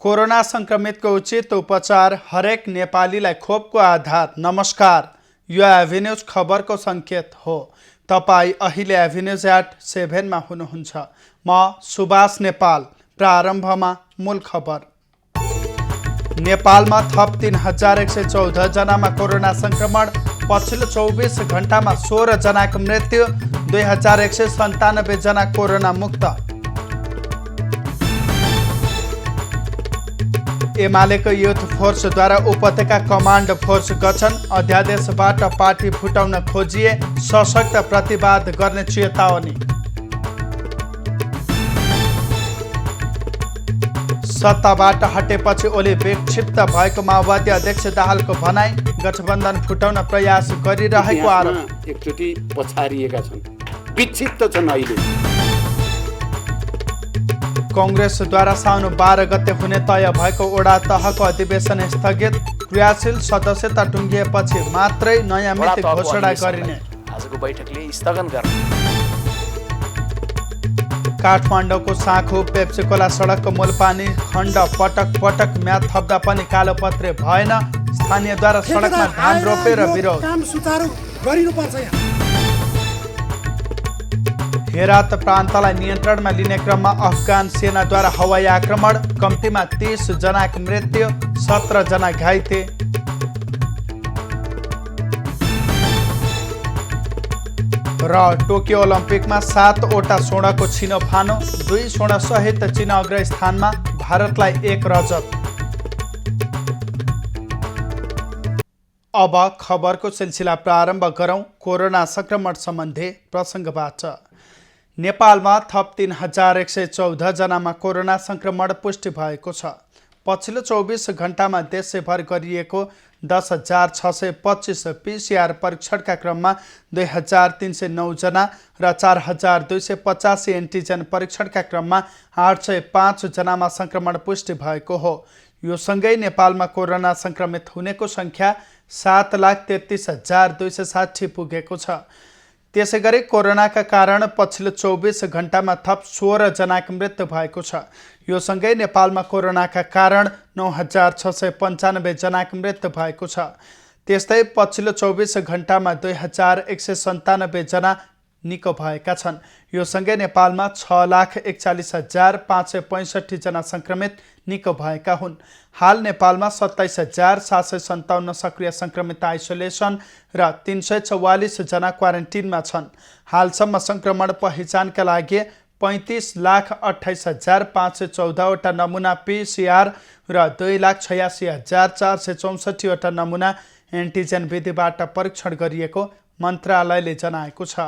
Corona संक्रमितको उचित उपचार हरेक नेपालीलाई खोपको आधार। नमस्कार, यो एभिन्यूज खबरको सङ्केत हो। तपाईँ अहिले एभिन्यूज @7 मा हुनुहुन्छ। म सुभाष नेपाल। प्रारम्भमा मूल खबर। नेपालमा थप 3114 जनामा कोरोना संक्रमण। पछिल्लो 24 घण्टामा 16 जनाको मृत्यु। 2197 जना कोरोना मुक्त। एमालेको युथ फोर्सद्वारा उपत्यका कमान्ड फोर्स गठन। अध्यादेशबाट पार्टी फुटाउन खोजिए सशक्त प्रतिवाद गर्ने चेतावनी। सत्ताबाट हटेपछि ओली विक्षिप्त भएको माओवादी अध्यक्ष दाहालको भनाई। गठबन्धन फुटाउन प्रयास गरिरहेको आरोप। एकचोटि पछारिएका छन्, विक्षिप्त छन् अहिले। कङ्ग्रेसद्वारा साउन 12 गते हुने तय भएको ओडा तहको अधिवेशन स्थगित। क्रियाशील सदस्यता टुङ्गिएपछि मात्रै नयाँ मिति घोषणा गरिने। आजको बैठकले स्थगन गर्ने। काठमाडौँको साँखो पेप्सीकोला सडकको मूलपानी खण्ड पटक पटक म्याद थप्दा पनि कालोपत्रे भएन। स्थानीयद्वारा सडकमा धान रोपेर विरोध। काम सुचारू गरिनुपर्छ। हेरात प्रान्तलाई नियन्त्रणमा लिने क्रममा अफगान सेनाद्वारा हवाई आक्रमण। कम्तीमा 30 जनाको मृत्यु, 17 जना घाइते। र टोकियो ओलम्पिकमा 7वटा स्वर्णको छिनोफानो। 2 स्वर्णसहित चीन अग्रस्थानमा, भारतलाई 1 रजत। अब खबरको सिलसिला प्रारम्भ गरौँ कोरोना संक्रमण सम्बन्धी प्रसङ्गबाट। नेपालमा थप 3114 जनामा कोरोना संक्रमण पुष्टि भएको छ। पछिल्लो 24 घण्टामा देशभर गरिएको 10,625 PCR परीक्षणका क्रममा 2,309 जना र 4,285 एन्टिजेन परीक्षणका क्रममा 805 जनामा संक्रमण पुष्टि भएको हो। यो सँगै नेपालमा कोरोना संक्रमित हुनेको सङ्ख्या 7,33,260 पुगेको छ। त्यसैगरी कोरोनाका कारण पछिल्लो 24 घण्टामा थप 16 जनाको मृत्यु भएको छ। यो सँगै नेपालमा कोरोनाका कारण 9,695 जनाको मृत्यु भएको छ। त्यस्तै पछिल्लो 24 घण्टामा 2,197 जना निको भएका छन्। यो सँगै नेपालमा 6,41,565 जना सङ्क्रमित निको भएका हुन्। हाल नेपालमा 27,757 सक्रिय सङ्क्रमित आइसोलेसन र 344 जना क्वारेन्टिनमा छन्। हालसम्म सङ्क्रमण पहिचानका लागि 35,28,514 वटा नमुना PCR र 2,86,464 वटा नमुना एन्टिजेन विधिबाट परीक्षण गरिएको मन्त्रालयले जनाएको छ।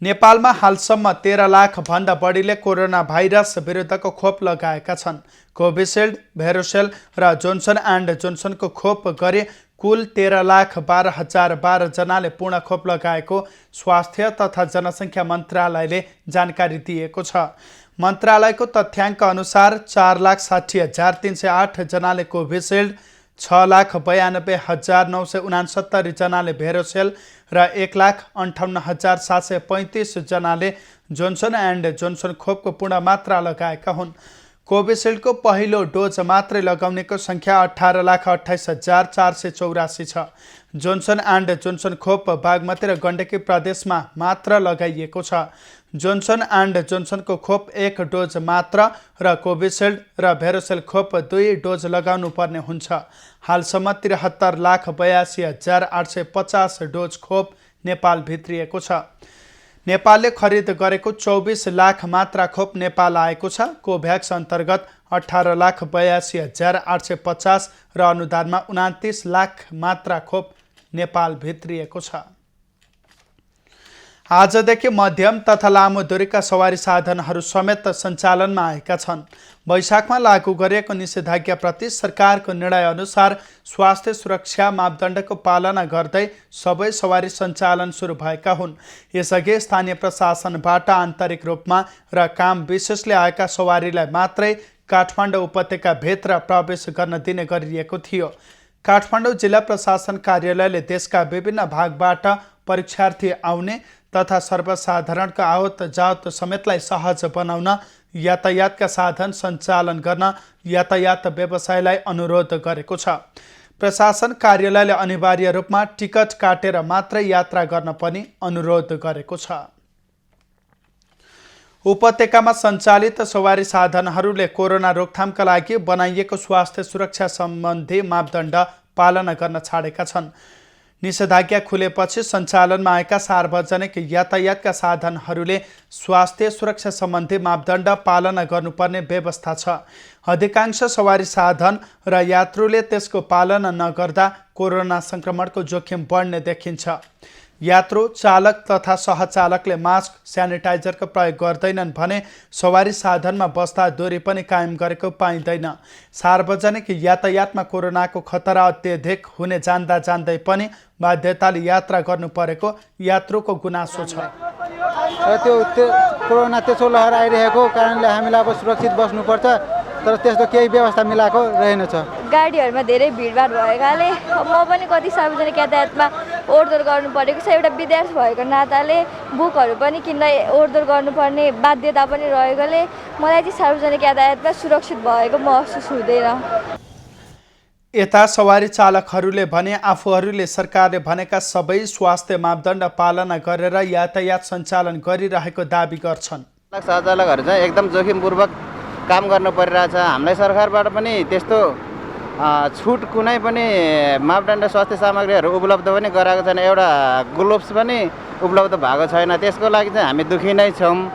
नेपालमा हालसम्म 13 लाख भन्दा बढीले कोरोना भाइरस विरुद्धको खोप लगाएका छन्। कोभिसिल्ड, भेरोसेल र जोन्सन एन्ड जोन्सनको खोप गरी कुल 13,12,012 जनाले पूर्ण खोप लगाएको स्वास्थ्य तथा जनसङ्ख्या मन्त्रालयले जानकारी दिएको छ। मन्त्रालयको तथ्याङ्क अनुसार 4,60,308 जनाले कोभिसिल्ड, 6,92,969 जनाले भेरोसेल र 1,58,735 जनाले जोन्सन एन्ड जोन्सन खोपको पूर्ण मात्रा लगाएका हुन्। कोभिसिल्डको पहिलो डोज मात्रै लगाउनेको सङ्ख्या 18,28,484 छ। जोन्सन एन्ड जोन्सन खोप बागमती र गण्डकी प्रदेशमा मात्र लगाइएको छ। जोन्सन एन्ड जोन्सनको खोप 1 डोज मात्र र कोभिसिल्ड र भेरोसेल खोप 2 डोज लगाउनु पर्ने हुन्छ। हालसम्म 73,82,850 डोज खोप नेपाल भित्रिएको छ। नेपालले खरिद गरेको 24 लाख मात्रा खोप नेपाल आएको छ। कोभ्याक्स अन्तर्गत 18,82,850 र अनुदानमा 29 लाख मात्रा खोप नेपाल भित्रिएको छ। आजदेखि मध्यम तथा लामो दूरीका सवारी साधनहरू समेत सञ्चालनमा आएका छन्। वैशाखमा लागू गरिएको निषेधाज्ञाप्रति सरकारको निर्णय अनुसार स्वास्थ्य सुरक्षा मापदण्डको पालना गर्दै सबै सवारी सञ्चालन सुरु भएका हुन्। यसअघि स्थानीय प्रशासनबाट आन्तरिक रूपमा र काम विशेषले आएका सवारीलाई मात्रै काठमाडौँ उपत्यकाभित्र प्रवेश गर्न दिने गरिएको थियो। काठमाडौँ जिल्ला प्रशासन कार्यालयले देशका विभिन्न भागबाट परीक्षार्थी आउने तथा सर्वसाधारणको आवत जावत समेतलाई सहज बनाउन यातायातका साधन सञ्चालन गर्न यातायात व्यवसायलाई अनुरोध गरेको छ। प्रशासन कार्यालयले अनिवार्य रूपमा टिकट काटेर मात्रै यात्रा गर्न पनि अनुरोध गरेको छ। उपत्यकामा सञ्चालित सवारी साधनहरूले कोरोना रोकथामका लागि बनाइएको स्वास्थ्य सुरक्षा सम्बन्धी मापदण्ड पालना गर्न छाडेका छन्। निषेधाज्ञा खुलेपछि सञ्चालनमा आएका सार्वजनिक यातायातका साधनहरूले स्वास्थ्य सुरक्षा सम्बन्धी मापदण्ड पालना गर्नुपर्ने व्यवस्था छ। अधिकांश सवारी साधन र यात्रुले त्यसको पालना नगर्दा कोरोना सङ्क्रमणको जोखिम बढ्ने देखिन्छ। यात्रु, चालक तथा सहचालकले मास्क, स्यानिटाइजरको प्रयोग गर्दैनन् भने सवारी साधनमा बस्दा दूरी पनि कायम गरेको पाइँदैन। सार्वजनिक यातायातमा कोरोनाको खतरा अत्यधिक हुने जान्दै पनि बाध्यताले यात्रा गर्नु परेको यात्रुको गुनासो छ। त्यो कोरोना तेस्रो लहर आइरहेको कारणले हामीलाई अब सुरक्षित बस्नुपर्छ, तर त्यस्तो केही व्यवस्था मिलाएको रहेनछ। गाडीहरूमा धेरै भिडभाड भएकाले म पनि कति सार्वजनिक यातायातमा ओहोरदोहोर गर्नु परेको छ। एउटा विद्यार्थी भएको नाताले बुकहरू पनि किन्न ओहोरदोहोर गर्नुपर्ने बाध्यता पनि रहेकोले मलाई चाहिँ सार्वजनिक यातायातमा सुरक्षित भएको महसुस हुँदैन। यता सवारी चालकहरूले भने आफूहरूले सरकारले भनेका सबै स्वास्थ्य मापदण्ड पालना गरेर यातायात सञ्चालन गरिरहेको दाबी गर्छन्। सहचालकहरू चाहिँ एकदम जोखिमपूर्वक काम गर्नु परिरहेछ। हामीलाई सरकारबाट पनि त्यस्तो छुट कुनै पनि मापदण्ड स्वास्थ्य सामग्रीहरू उपलब्ध पनि गराएको छैन। एउटा ग्लोभ्स पनि उपलब्ध भएको छैन। त्यसको लागि चाहिँ हामी दुखी नै छौँ।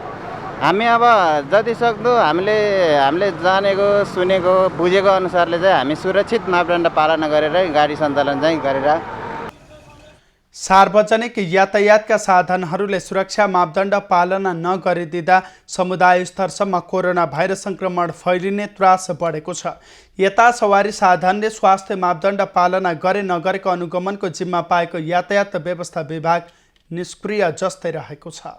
हामी अब जति सक्दो हामीले जानेको, सुनेको, बुझेको अनुसारले चाहिँ हामी सुरक्षित मापदण्ड पालना गरेर गाडी सञ्चालन चाहिँ गरेर सार्वजनिक यातायातका साधनहरूले सुरक्षा मापदण्ड पालना नगरिदिँदा समुदाय स्तरसम्म कोरोना भाइरस सङ्क्रमण फैलिने त्रास बढेको छ। यता सवारी साधनले स्वास्थ्य मापदण्ड पालना गरे नगरेको अनुगमनको जिम्मा पाएको यातायात व्यवस्था विभाग निष्क्रिय जस्तै रहेको छ।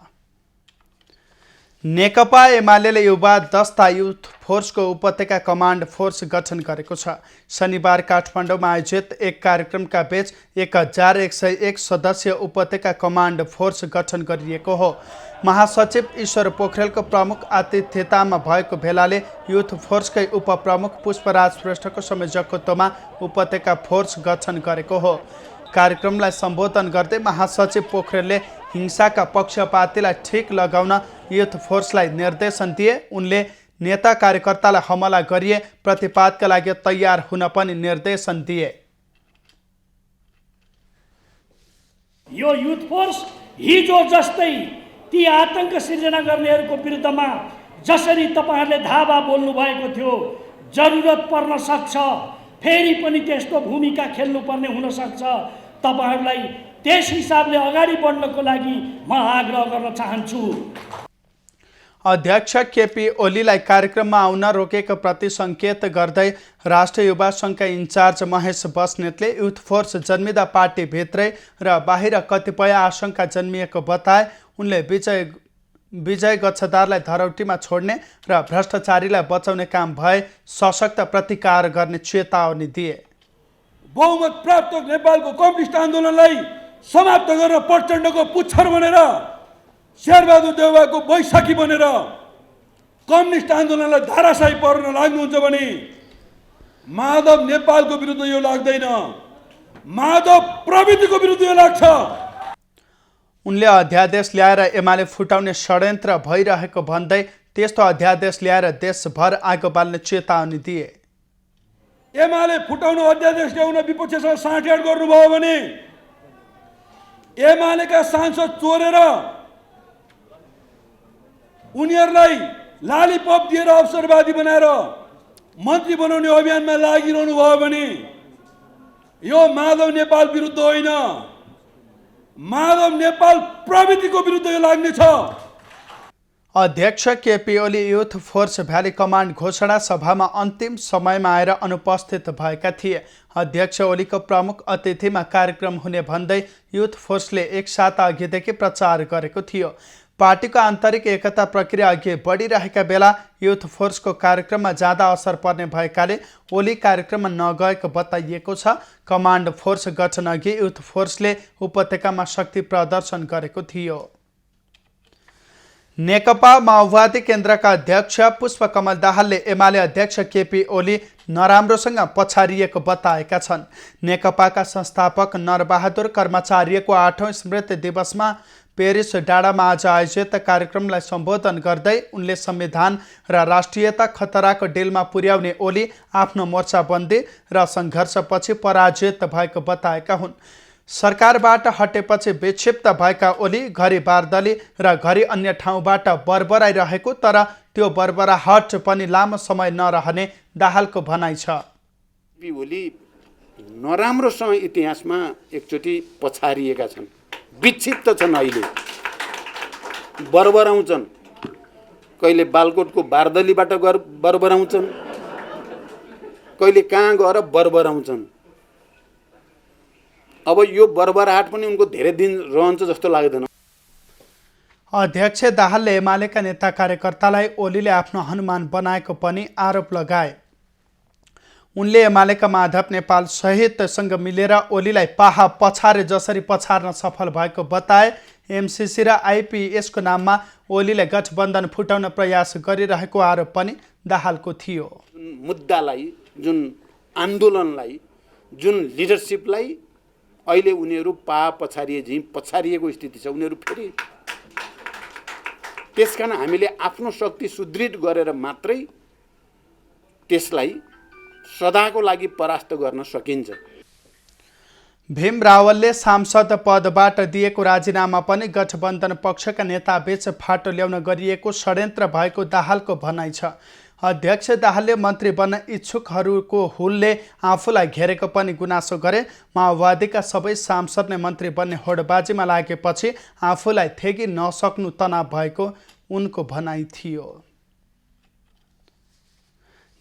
नेकपा एमाले युवा दस्ता युथ फोर्सको उपत्यका कमान्ड फोर्स गठन गरेको छ। शनिबार काठमाडौँमा आयोजित एक कार्यक्रमका बीच 1101 सदस्यीय उपत्यका कमान्ड फोर्स गठन गरिएको हो। महासचिव ईश्वर पोखरेलको प्रमुख आतिथ्यतामा भएको भेलाले युथ फोर्सकै उपप्रमुख पुष्पराज श्रेष्ठको संयोजकत्वमा उपत्यका फोर्स गठन गरेको हो। कार्यक्रमलाई सम्बोधन गर्दै महासचिव पोखरेलले हिंसाका पक्षपातीलाई ठिक लगाउन युथ फोर्सलाई निर्देशन दिए। उनले नेता कार्यकर्तालाई हमला गरिए प्रतिवादका लागि तयार हुन पनि निर्देशन दिए। यो युथ फोर्स हिजो जस्तै ती आतंक सिर्जना गर्नेहरूको विरुद्धमा जसरी तपाईहरुले धावा बोल्नु भएको थियो, जरुरत पर्न सक्छ फेरि पनि त्यस्तो भूमिका खेल्नु पर्ने हुन सक्छ। तपाईहरुलाई त्यस हिसाबले अगाडि बढ्नको लागि म आग्रह गर्न चाहन्छु। अध्यक्ष केपी ओलीलाई कार्यक्रममा आउन रोकेको प्रति सङ्केत गर्दै राष्ट्रिय युवा सङ्घका इन्चार्ज महेश बस्नेतले युथ फोर्स जन्मिँदा पार्टीभित्रै र बाहिर कतिपय आशंका जन्मिएको बताए। उनले विजय गच्छदारलाई धरौटीमा छोड्ने र भ्रष्टाचारीलाई बचाउने काम भए सशक्त प्रतिकार गर्ने चेतावनी दिए। बहुमत प्राप्त नेपालको कम्युनिस्ट आन्दोलनलाई समाप्त गर्न प्रचण्डको पुच्छर बनेर, शेरबहादुर देउवाको बैशाखी बनेर कम्युनिस्ट आन्दोलनलाई धाराशाही पर्न लाग्नुहुन्छ भने माधव नेपालको विरुद्ध यो लाग्दैन, माधव प्रविधिको विरुद्ध यो लाग्छ। उनले अध्यादेश ल्याएर एमाले फुटाउने षड्यन्त्र भइरहेको भन्दै त्यस्तो अध्यादेश ल्याएर देशभर आगो बाल्ने चेतावनी दिए। एमाले फुटाउनु अध्यादेश ल्याउन विपक्षसँग साँठगाँठ गर्नुभयो भने एमालेका सांसद चोरेर उनीहरूलाई लालीपप दिएर अवसरवादी बनाएर मन्त्री बनाउने अभियानमा लागिरहनु भयो भने यो माधव नेपाल विरुद्ध होइन, माधव नेपाल प्रविधिको विरुद्ध यो लाग्नेछ। अध्यक्ष केपी ओली युथ फोर्स भ्याली कमान्ड घोषणा सभामा अन्तिम समयमा आएर अनुपस्थित भएका थिए। अध्यक्ष ओलीको प्रमुख अतिथिमा कार्यक्रम हुने भन्दै युथ फोर्सले एक साता अघिदेखि प्रचार गरेको थियो। पार्टीको आन्तरिक एकता प्रक्रिया अघि बढिरहेका बेला युथ फोर्सको कार्यक्रममा जाँदा असर पर्ने भएकाले ओली कार्यक्रममा नगएको बताइएको छ। कमान्ड फोर्स गठन अघि युथ फोर्सले उपत्यकामा शक्ति प्रदर्शन गरेको थियो। नेकपा माओवादी केन्द्रका अध्यक्ष पुष्पकमल दाहालले एमाले अध्यक्ष केपी ओली नराम्रोसँग पछारिएको बताएका छन्। नेकपाका संस्थापक नरबहादुर कर्मचारीको 8औं स्मृति दिवसमा पेरिस डाँडामा आज आयोजित कार्यक्रमलाई सम्बोधन गर्दै उनले संविधान र राष्ट्रियता खतराको डेलमा पुर्याउने ओली आफ्नो मोर्चाबन्दी र सङ्घर्षपछि पराजित भएको बताएका हुन्। सरकारबाट हटेपछि विक्षिप्त भएका ओली घरि बारदली र घरि अन्य ठाउँबाट बरबराइरहेको तर त्यो बरबराहट पनि लामो समय नरहने दाहालको भनाइ छ। ओली नराम्रोसँग इतिहासमा एकचोटि पछारिएका छन्, विक्षिप्त छन्। अहिले बरबराउँछन्, कहिले बालकोटको बारदलीबाट बरबराउँछन्, कहिले कहाँ गएर बरबराउँछन्। अब यो बरबराहट पनि उनको धेरै दिन रहन्छ जस्तो लाग्दैन। अध्यक्ष दाहालले एमालेका नेता कार्यकर्तालाई ओलीले आफ्नो हनुमान बनाएको पनि आरोप लगाए। उनले एमालेका माधव नेपाल सहितसँग मिलेर ओलीलाई पाहा पछारे जसरी पछार्न सफल भएको बताए। एमसीसी र आइपीएसको नाममा ओलीले गठबन्धन फुटाउन प्रयास गरिरहेको आरोप पनि दाहालको थियो। जुन मुद्दालाई, जुन आन्दोलनलाई, जुन लिडरसिपलाई अहिले उनीहरू पाहा पछारिएको स्थिति छ। उनीहरू फेरि त्यसकारण हामीले आफ्नो शक्ति सुदृढ गरेर मात्रै त्यसलाई सदाको लागि परास्त गर्न सकिन्छ। भीम रावलले सांसद पदबाट दिएको राजीनामा पनि गठबन्धन पक्षका नेताबीच फाटो ल्याउन गरिएको षड्यन्त्र भएको दाहालको भनाइ छ। अध्यक्ष दाहालले मन्त्री बन्न इच्छुकहरूको हुलले आफूलाई घेरेको पनि गुनासो गरे। माओवादीका सबै सांसदले मन्त्री बन्ने होडबाजीमा लागेपछि आफूलाई थेगी नसक्नु तनाव भएको उनको भनाइ थियो।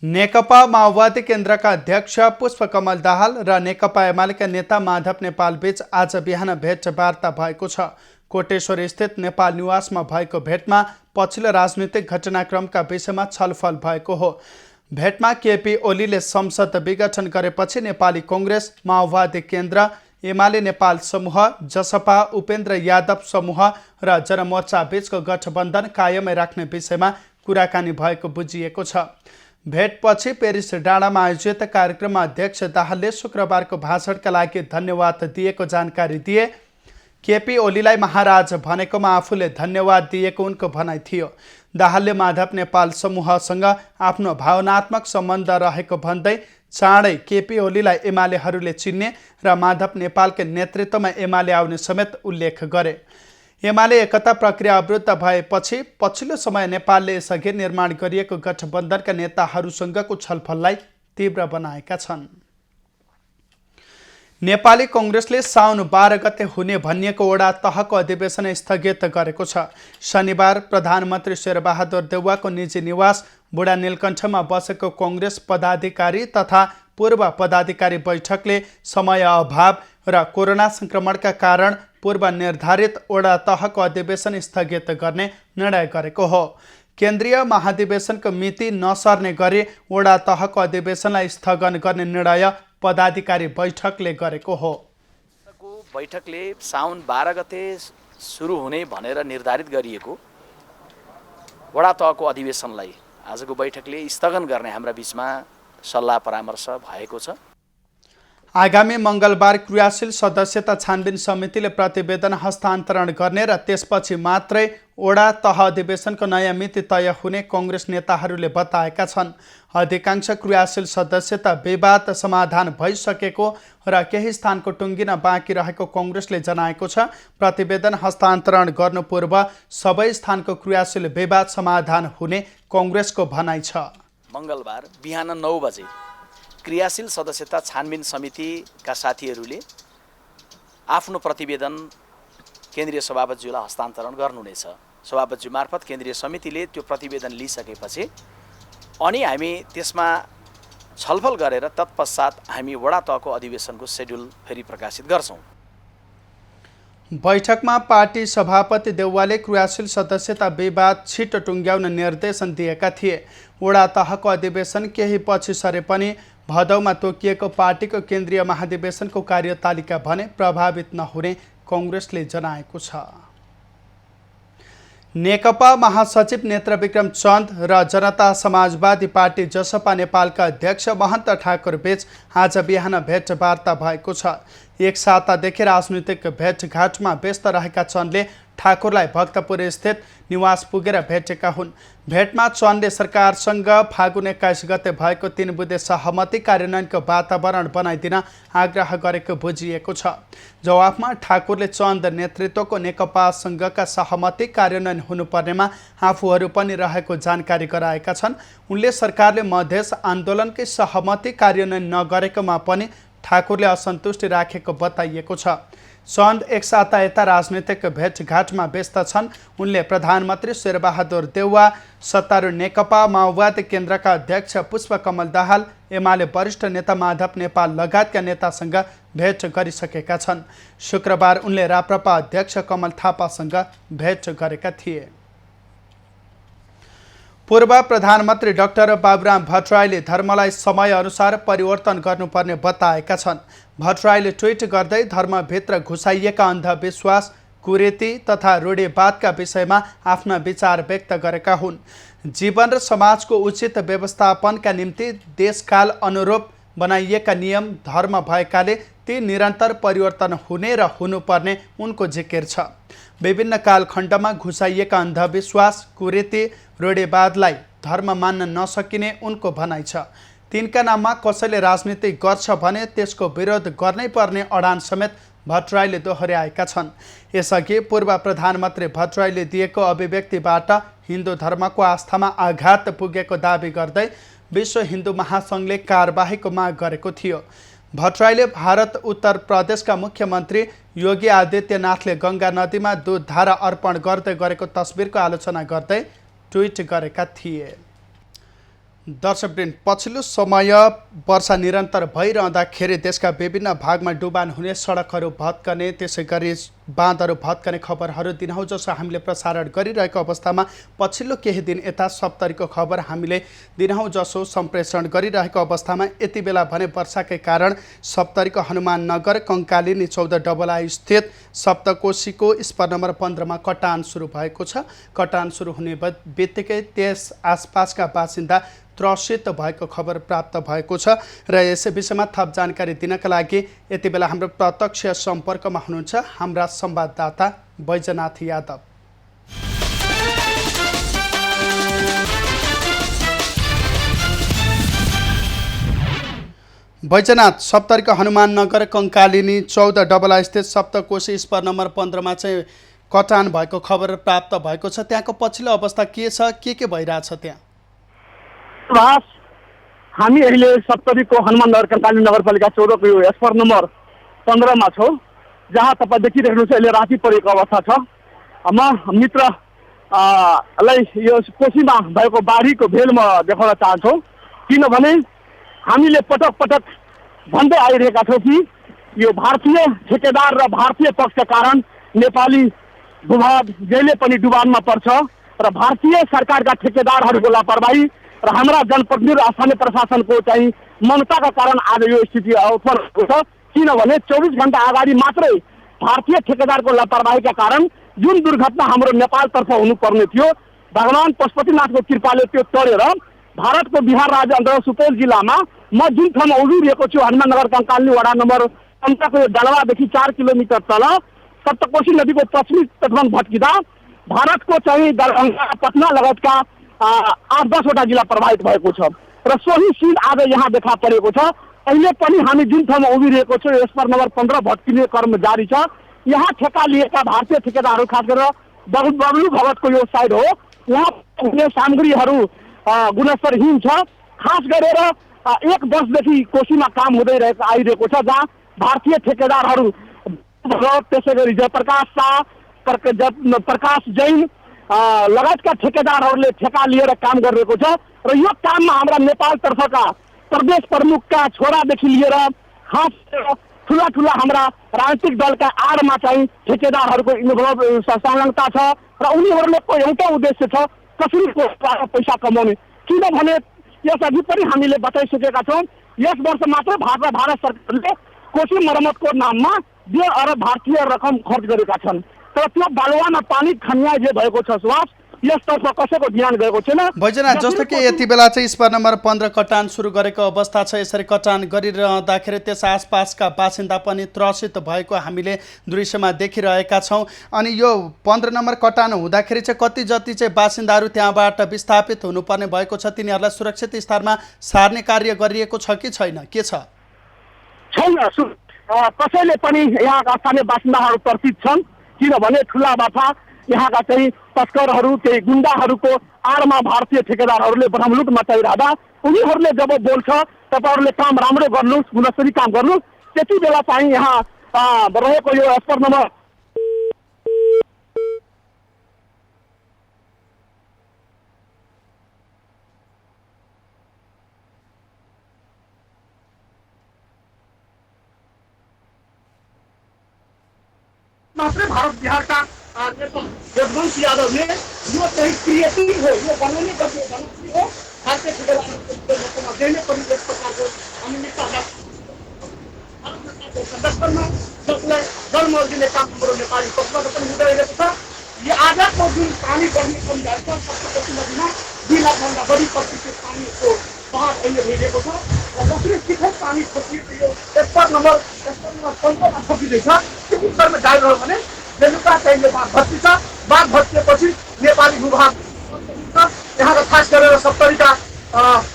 नेकपा माओवादी केन्द्रका अध्यक्ष पुष्पकमल दाहाल र नेकपा एमालेका नेता माधव नेपाल बीच आज बिहान भेटवार्ता भएको छ। कोटेश्वर स्थित नेपाल निवासमा भएको भेटमा पछिल्लो राजनीतिक घटनाक्रमका विषयमा छलफल भएको हो। भेटमा केपी ओलीले संसद विघटन गरेपछि नेपाली कङ्ग्रेस, माओवादी केन्द्र, एमाले नेपाल समूह, जसपा, उपेन्द्र यादव समूह र जनमोर्चा बीचको गठबन्धन कायमै राख्ने विषयमा कुराकानी भएको बुझिएको छ। भेटपछि पेरिस डाँडामा आयोजित कार्यक्रममा अध्यक्ष दाहालले शुक्रबारको भाषणका लागि धन्यवाद दिएको जानकारी दिए। केपी ओलीलाई महाराज भनेकोमा आफूले धन्यवाद दिएको उनको भनाइ थियो। दाहालले माधव नेपाल समूहसँग आफ्नो भावनात्मक सम्बन्ध रहेको भन्दै चाँडै केपी ओलीलाई एमालेहरूले चिन्ने र माधव नेपालको नेतृत्वमा एमाले आउने समेत उल्लेख गरे। एमाले एकता प्रक्रिया अवरुद्ध भएपछि पछिल्लो समय नेपालले यसअघि निर्माण गरिएको गठबन्धनका नेताहरूसँगको छलफललाई तीव्र बनाएका छन्। नेपाली कङ्ग्रेसले साउन 12 गते हुने भनिएको वडा तहको अधिवेशन स्थगित गरेको छ। शनिबार प्रधानमन्त्री शेरबहादुर देउवाको निजी निवास बुढा नीलकण्ठमा बसेको कङ्ग्रेस पदाधिकारी तथा पूर्व पदाधिकारी बैठकले समय अभाव र कोरोना संक्रमणका कारण पूर्व निर्धारित वडा तहको अधिवेशन स्थगित गर्ने निर्णय गरेको हो। केन्द्रीय महाधिवेशनको मिति नसर्ने गरी वडा तहको अधिवेशनलाई स्थगन गर्ने निर्णय पदाधिकारी बैठकले गरेको हो। बैठकले साउन 12 गते सुरु हुने भनेर निर्धारित गरिएको वडा तहको अधिवेशनलाई आजको बैठकले स्थगन गर्ने हाम्रा बीचमा सल्लाह परामर्श भएको छ। आगामी मङ्गलबार क्रियाशील सदस्यता छानबिन समितिले प्रतिवेदन हस्तान्तरण गर्ने र त्यसपछि मात्रै वडा तह अधिवेशनको नयाँ मिति तय हुने कङ्ग्रेस नेताहरूले बताएका छन्। अधिकांश क्रियाशील सदस्यता विवाद समाधान भइसकेको र केही स्थानको टुङ्गिन बाँकी रहेको कङ्ग्रेसले जनाएको छ। प्रतिवेदन हस्तान्तरण गर्नु पूर्व सबै स्थानको क्रियाशील विवाद समाधान हुने कङ्ग्रेसको भनाइ छ। मङ्गलबार बिहान 9 बजे क्रियाशील सदस्यता छानबिन समितिका साथीहरूले आफ्नो प्रतिवेदन केन्द्रीय सभापतिज्यूलाई हस्तान्तरण गर्नुहुनेछ। सभापतिज्यू मार्फत केन्द्रीय समितिले त्यो प्रतिवेदन लिइसकेपछि अनि हामी त्यसमा छलफल गरेर तत्पश्चात हामी वडा तहको अधिवेशनको शेड्युल फेरि प्रकाशित गर्छौँ। बैठकमा पार्टी सभापति देउवाले क्रियाशील सदस्यता विवाद छिटो टुङ्ग्याउन निर्देशन दिएका थिए। वडा तहको अधिवेशन केही पछि सरे पनि भदौमा तोकिएको पार्टीको केन्द्रीय महाधिवेशनको कार्यतालिका भने प्रभावित नहुने कङ्ग्रेसले जनाएको छ। नेकपा महासचिव नेत्रविक्रम चन्द र जनता समाजवादी पार्टी जसपा नेपालका अध्यक्ष महन्त ठाकुर बीच आज बिहान भेटवार्ता भएको छ। एक सातादेखि राजनीतिक भेटघाटमा व्यस्त रहेका चन्दले ठाकुरलाई भक्तपुर स्थित निवास पुगेर भेटेका हुन्। भेटमा चन्दले सरकारसँग फागुन 21 गते भएको 3 बुँदे सहमति कार्यान्वयनको वातावरण बनाइदिन आग्रह गरेको बुझिएको छ। जवाफमा ठाकुरले चन्द नेतृत्वको नेकपासँगका सहमति कार्यान्वयन हुनुपर्नेमा आफूहरू पनि रहेको जानकारी गराएका छन्। उनले सरकारले मधेस आन्दोलनकै सहमति कार्यान्वयन नगरेकोमा पनि ठाकुरले असन्तुष्टि राखेको बताइएको छ। चन्द एक साता यता राजनीतिक भेटघाटमा व्यस्त छन्। उनले प्रधानमन्त्री शेरबहादुर देउवा, सत्तारूढ नेकपा माओवादी केन्द्रका अध्यक्ष पुष्पकमल दाहाल, एमाले वरिष्ठ नेता माधव नेपाल लगायतका नेतासँग भेट गरिसकेका छन्। शुक्रबार उनले राप्रपा अध्यक्ष कमल थापासँग भेट गरेका थिए। पूर्व प्रधानमन्त्री डाक्टर बाबुराम भट्टराईले धर्मलाई समयअनुसार परिवर्तन गर्नुपर्ने बताएका छन्। भट्टराईले ट्विट गर्दै धर्मभित्र घुसाइएका अन्धविश्वास, कुरीति तथा रूढिवादका विषयमा आफ्ना विचार व्यक्त गरेका हुन्। जीवन र समाजको उचित व्यवस्थापनका निम्ति देशकाल अनुरूप बनाइएका नियम धर्म भएकाले ती निरन्तर परिवर्तन हुने र हुनुपर्ने उनको जिकिर छ। विभिन्न कालखण्डमा घुसाइएका अन्धविश्वास, कुरीति, रूढिवादलाई धर्म मान्न नसकिने उनको भनाइ छ। तिनका नाममा कसैले राजनीति गर्छ भने त्यसको विरोध गर्नै पर्ने अडान समेत भट्टराईले दोहोर्याएका छन्। यसअघि पूर्व प्रधानमन्त्री भट्टराईले दिएको अभिव्यक्तिबाट हिन्दू धर्मको आस्थामा आघात पुगेको दावी गर्दै विश्व हिन्दू महासङ्घले कारबाहीको माग गरेको थियो। भट्टराईले भारत उत्तर प्रदेशका मुख्यमन्त्री योगी आदित्यनाथले गङ्गा नदीमा दुध धारा अर्पण गर्दै गरेको तस्बिरको आलोचना गर्दै ट्विट गरेका थिए। दर्शकवृन्द, पछिल्लो समय वर्षा निरन्तर भइरहँदाखेरि देशका विभिन्न भागमा डुबान हुने, सडकहरू भत्कने, त्यसै गरी बाँधहरू भत्कने खबरहरू दिनहुँ जसो हामीले प्रसारण गरिरहेको अवस्थामा पछिल्लो केही दिन यता सप्तरीको खबर हामीले दिनहुँ जसो सम्प्रेषण गरिरहेको अवस्थामा यति बेला भने वर्षाकै कारण सप्तरीको हनुमान नगर कङ्कालिनी 14 डबलाई स्थित सप्तकोशीको स्पर नम्बर 15 मा कटान सुरु भएको छ। कटान सुरु हुने बित्तिकै त्यस आसपासका बासिन्दा त्रसित भएको खबर प्राप्त भएको छ र यसै विषयमा थप जानकारी दिनका लागि यति बेला हाम्रो प्रत्यक्ष सम्पर्कमा हुनुहुन्छ हाम्रा संवाददाता बैजनाथ यादव। बैजनाथ, सप्तरीको हनुमान नगर कङ्कालिनी 14 डबला स्थित सप्तकोशी स्पर नम्बर 15 मा चाहिँ कटान भएको खबर प्राप्त भएको छ। त्यहाँको पछिल्लो अवस्था के छ, के भइरहेछ त्यहाँ? हामी अहिले सप्तरीको हनुमान नगर कङ्कालिनी नगरपालिका 14 को स्पर नम्बर 15 मा छौँ, जहाँ तपाईँ देखिरहनुहुन्छ अहिले राति परेको अवस्था छ। म मित्र लाई यो कोशीमा भएको बाढीको भेल म देखाउन चाहन्छु, किनभने हामीले पटक पटक भन्दै आइरहेका छौँ कि यो भारतीय ठेकेदार र भारतीय पक्षका कारण नेपाली भूभाग जहिले पनि डुबानमा पर्छ र भारतीय सरकारका ठेकेदारहरूको लापरवाही र हाम्रा जनप्रतिनिधि र स्थानीय प्रशासनको चाहिँ ममताका कारण आज यो स्थिति उत्पन्न भएको छ। किनभने 24 घण्टा अगाडि मात्रै भारतीय ठेकेदारको लापरवाहीका कारण जुन दुर्घटना हाम्रो नेपालतर्फ हुनुपर्ने थियो, भगवान पशुपतिनाथको कृपाले त्यो टरेर भारतको बिहार राज्य अन्तर्गत सुपौल जिल्लामा म जुन ठाउँमा उभिरहेको छु हनुमान नगर कङ्कालिनी वडा नम्बर 15 को डलवादेखि 4 किलोमिटर तल सप्तकोशी नदीको पश्चिमी तटबन्ध भत्किँदा भारतको चाहिँ दरभङ्गा, पटना लगायतका 8-10 वटा जिल्ला प्रभावित भएको छ र सोही सिन आज यहाँ देखा परेको छ। अहिले पनि हामी जुन ठाउँमा उभिरहेको छौँ स्पर नम्बर 15 भत्किने क्रम जारी छ। यहाँ ठेका लिएका भारतीय ठेकेदारहरू खास गरेर बब्लु भगतको यो साइड हो, यहाँ हुने सामग्रीहरू गुणस्तरहीन छ। खास गरेर 1 वर्षदेखि कोशीमा काम हुँदै आइरहेको छ, जहाँ भारतीय ठेकेदारहरू त्यसै गरी जयप्रकाश शाह, प्रकाश जैन लगायतका ठेकेदारहरूले ठेका लिएर काम गरिरहेको छ र यो काममा हाम्रा नेपालतर्फका प्रदेश प्रमुखका छोरादेखि लिएर खास ठुला ठुला हाम्रा राजनीतिक दलका आडमा चाहिँ ठेकेदारहरूको संलग्नता छ र उनीहरूको एउटा उद्देश्य छ कसरीको पैसा कमाउने। किनभने यसअघि पनि हामीले बताइसकेका छौँ, यस वर्ष मात्र भारत सरकारले कोशी मर्मतको नाममा 2 अरब भारतीय रकम खर्च गरेका छन्, तर त्यो बालुवामा पानी खन्याइ जे भएको छ सुवास, यसतर्फ कसैको ध्यान गएको छैन। बैजनाथ, जस्तो कि यति बेला चाहिँ स्पर नम्बर 15 कटान सुरु गरेको अवस्था छ। यसरी कटान गरिरहँदाखेरि त्यस आसपासका बासिन्दा पनि त्रसित भएको हामीले दृश्यमा देखिरहेका छौँ। अनि यो 15 नम्बर कटान हुँदाखेरि चाहिँ कति जति चाहिँ बासिन्दाहरू त्यहाँबाट विस्थापित हुनुपर्ने भएको छ, तिनीहरूलाई सुरक्षित स्थानमा सार्ने कार्य गरिएको छ कि छैन, के छ? छैन, कसैले पनि यहाँका स्थानीय बासिन्दाहरू त्रसित छन्, किनभने ठुला बाफा यहाँका चाहिँ तस्करहरू केही गुन्डाहरूको आडमा भारतीय ठेकेदारहरूले भ्रमलुट मचाइरहँदा उनीहरूले जब बोल्छ तपाईँहरूले काम राम्रो गर्नुहोस्, गुणस्तरीय काम गर्नुहोस्, त्यति बेला चाहिँ यहाँ रहेको यो स्पर नम्बर मात्रै भारत बिहारका यशवंत यादवले यो चाहिँ क्रिएटिभ हो, यो बनाउने गर्नु हो, भारतीय ठेकेदारहरूको देख्ने पनि एक प्रकारको अनियमितता संरक्षणमा जसलाई जलमल दिने काम हाम्रो नेपाली पक्षबाट पनि हुँदैरहेको छ। यो आजको जुन पानी बढ्ने सम्झाएको छ, सप्तकोशी नदीमा 2 लाखभन्दा बढी प्रतिशत पानीको बहाव अहिले भइरहेको छ र जसरी शिखर पानी छोपिएको यो स्पर नम्बर 15 मा छोपिँदैछ, त्यो स्तरमा जारी रह्यो भने बेलुका चाहिँ बाघ भत्किन्छ। बाघ भत्किएपछि नेपाली भूभाग यहाँका खास गरेर सप्तरीका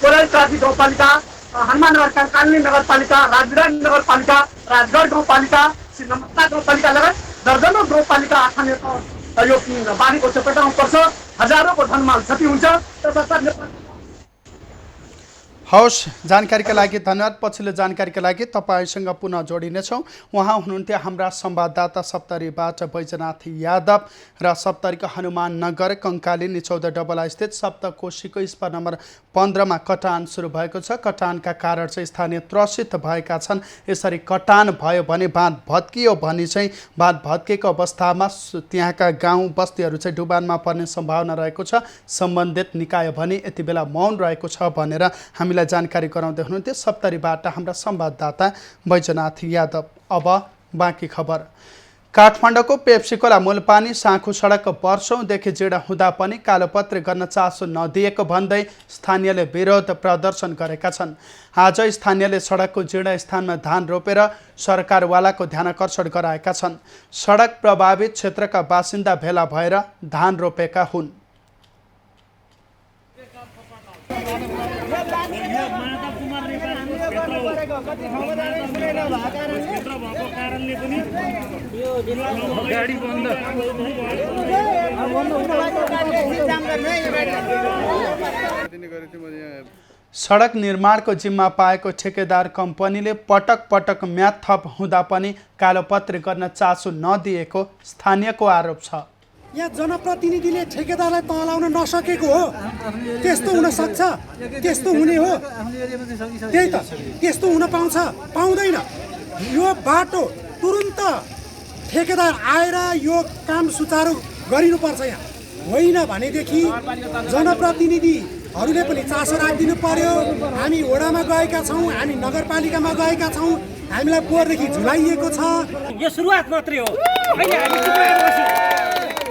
कोराइल गाउँपालिका, हनुमाननगरका कान्ली नगरपालिका, राजविराम नगरपालिका, राजगढ गाउँपालिका, श्रीनमस्ता गाउँपालिका लगायत दर्जनौँ गाउँपालिका आखानेको यो बाढीको चपेटामा पर्छ। हजारौँको धनमाल क्षति हुन्छ। त्यसर्थ हवस्, जानकारीका लागि धन्यवाद। पछिल्लो जानकारीका लागि तपाईँसँग पुनः जोडिनेछौँ। उहाँ हुनुहुन्थ्यो हाम्रा संवाददाता सप्तरीबाट बैजनाथ यादव र सप्तरीको हनुमान नगर कङ्काली निचौध डबला स्थित सप्तकोशीको स्पर नम्बर 15 मा कटान सुरु भएको छ। कटानका कारण चाहिँ स्थानीय त्रसित भएका छन्। यसरी कटान भयो भने बाँध भत्कियो भने चाहिँ बाँध भत्किएको अवस्थामा त्यहाँका गाउँ बस्तीहरू चाहिँ डुबानमा पर्ने सम्भावना रहेको छ। सम्बन्धित निकाय भने यति बेला मौन रहेको छ भनेर हामीलाई जानकारी गराउँदै हुनुहुन्थ्यो सप्तरीबाट हाम्रा संवाददाता बैजनाथ यादव। अब बाँकी खबर। काठमाडौँको पेप्सीकोला मूलपानी साँखु सडक वर्षौँदेखि जीर्ण हुँदा पनि कालोपत्री गर्न चासो नदिएको भन्दै स्थानीयले विरोध प्रदर्शन गरेका छन्। आज स्थानीयले सडकको जीर्ण स्थानमा धान रोपेर सरकारवालाको ध्यानाकर्षण गराएका छन्। सडक प्रभावित क्षेत्रका बासिन्दा भेला भएर धान रोपेका हुन्। सडक निर्माणको जिम्मा पाएको ठेकेदार कम्पनीले पटक पटक म्याद थप हुँदा पनि कालोपत्री गर्न चासो नदिएको स्थानीयको आरोप छ। यहाँ जनप्रतिनिधिले ठेकेदारलाई तलाउन नसकेको हो। त्यस्तो हुन सक्छ, त्यस्तो हुने हो, त्यही त त्यस्तो हुन पाउँछ, पाउँदैन। यो बाटो तुरुन्त ठेकेदार आएर यो काम सुचारू गरिनुपर्छ। यहाँ होइन भनेदेखि जनप्रतिनिधिहरूले पनि चासो राखिदिनु पर्यो। हामी वडामा गएका छौँ, हामी नगरपालिकामा गएका छौँ, हामीलाई पोहोरदेखि झुलाइएको छ। यो सुरुवात मात्रै हो। अहिले हामी चुप लागेर बस्यौँ,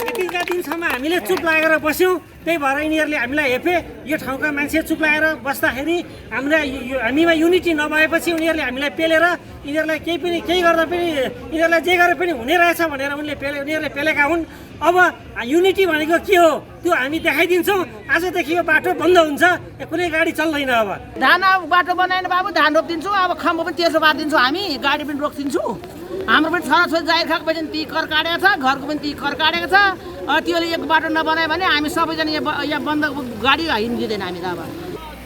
यतिका दिनसम्म हामीले चुप लागेर बस्यौँ। त्यही भएर यिनीहरूले हामीलाई हेपे। यो ठाउँका मान्छे चुप लागेर बस्दाखेरि हामीमा युनिटी नभएपछि उनीहरूले हामीलाई पेलेर यिनीहरूलाई केही गर्दा पनि यिनीहरूलाई जे गरे पनि हुने रहेछ भनेर उनीहरूले पेलेका हुन्। अब युनिटी भनेको के हो त्यो हामी देखाइदिन्छौँ। आजदेखि यो बाटो बन्द हुन्छ, कुनै गाडी चल्दैन। अब धान बाटो बनाएन बाबु, धान रोपिदिन्छौँ। अब खम्बो पनि तेर्सो पारिदिन्छौँ, हामी गाडी पनि रोकिदिन्छौँ। हाम्रो पनि छोराछोरी जाहिर खाएको पनि ती कर काटेको छ, घरको पनि ती कर काटेको छ। त्योले एक बाटो नबनायो भने हामी सबैजना यहाँ बन्द गाडी हिँड्दिँदैन हामी त। अब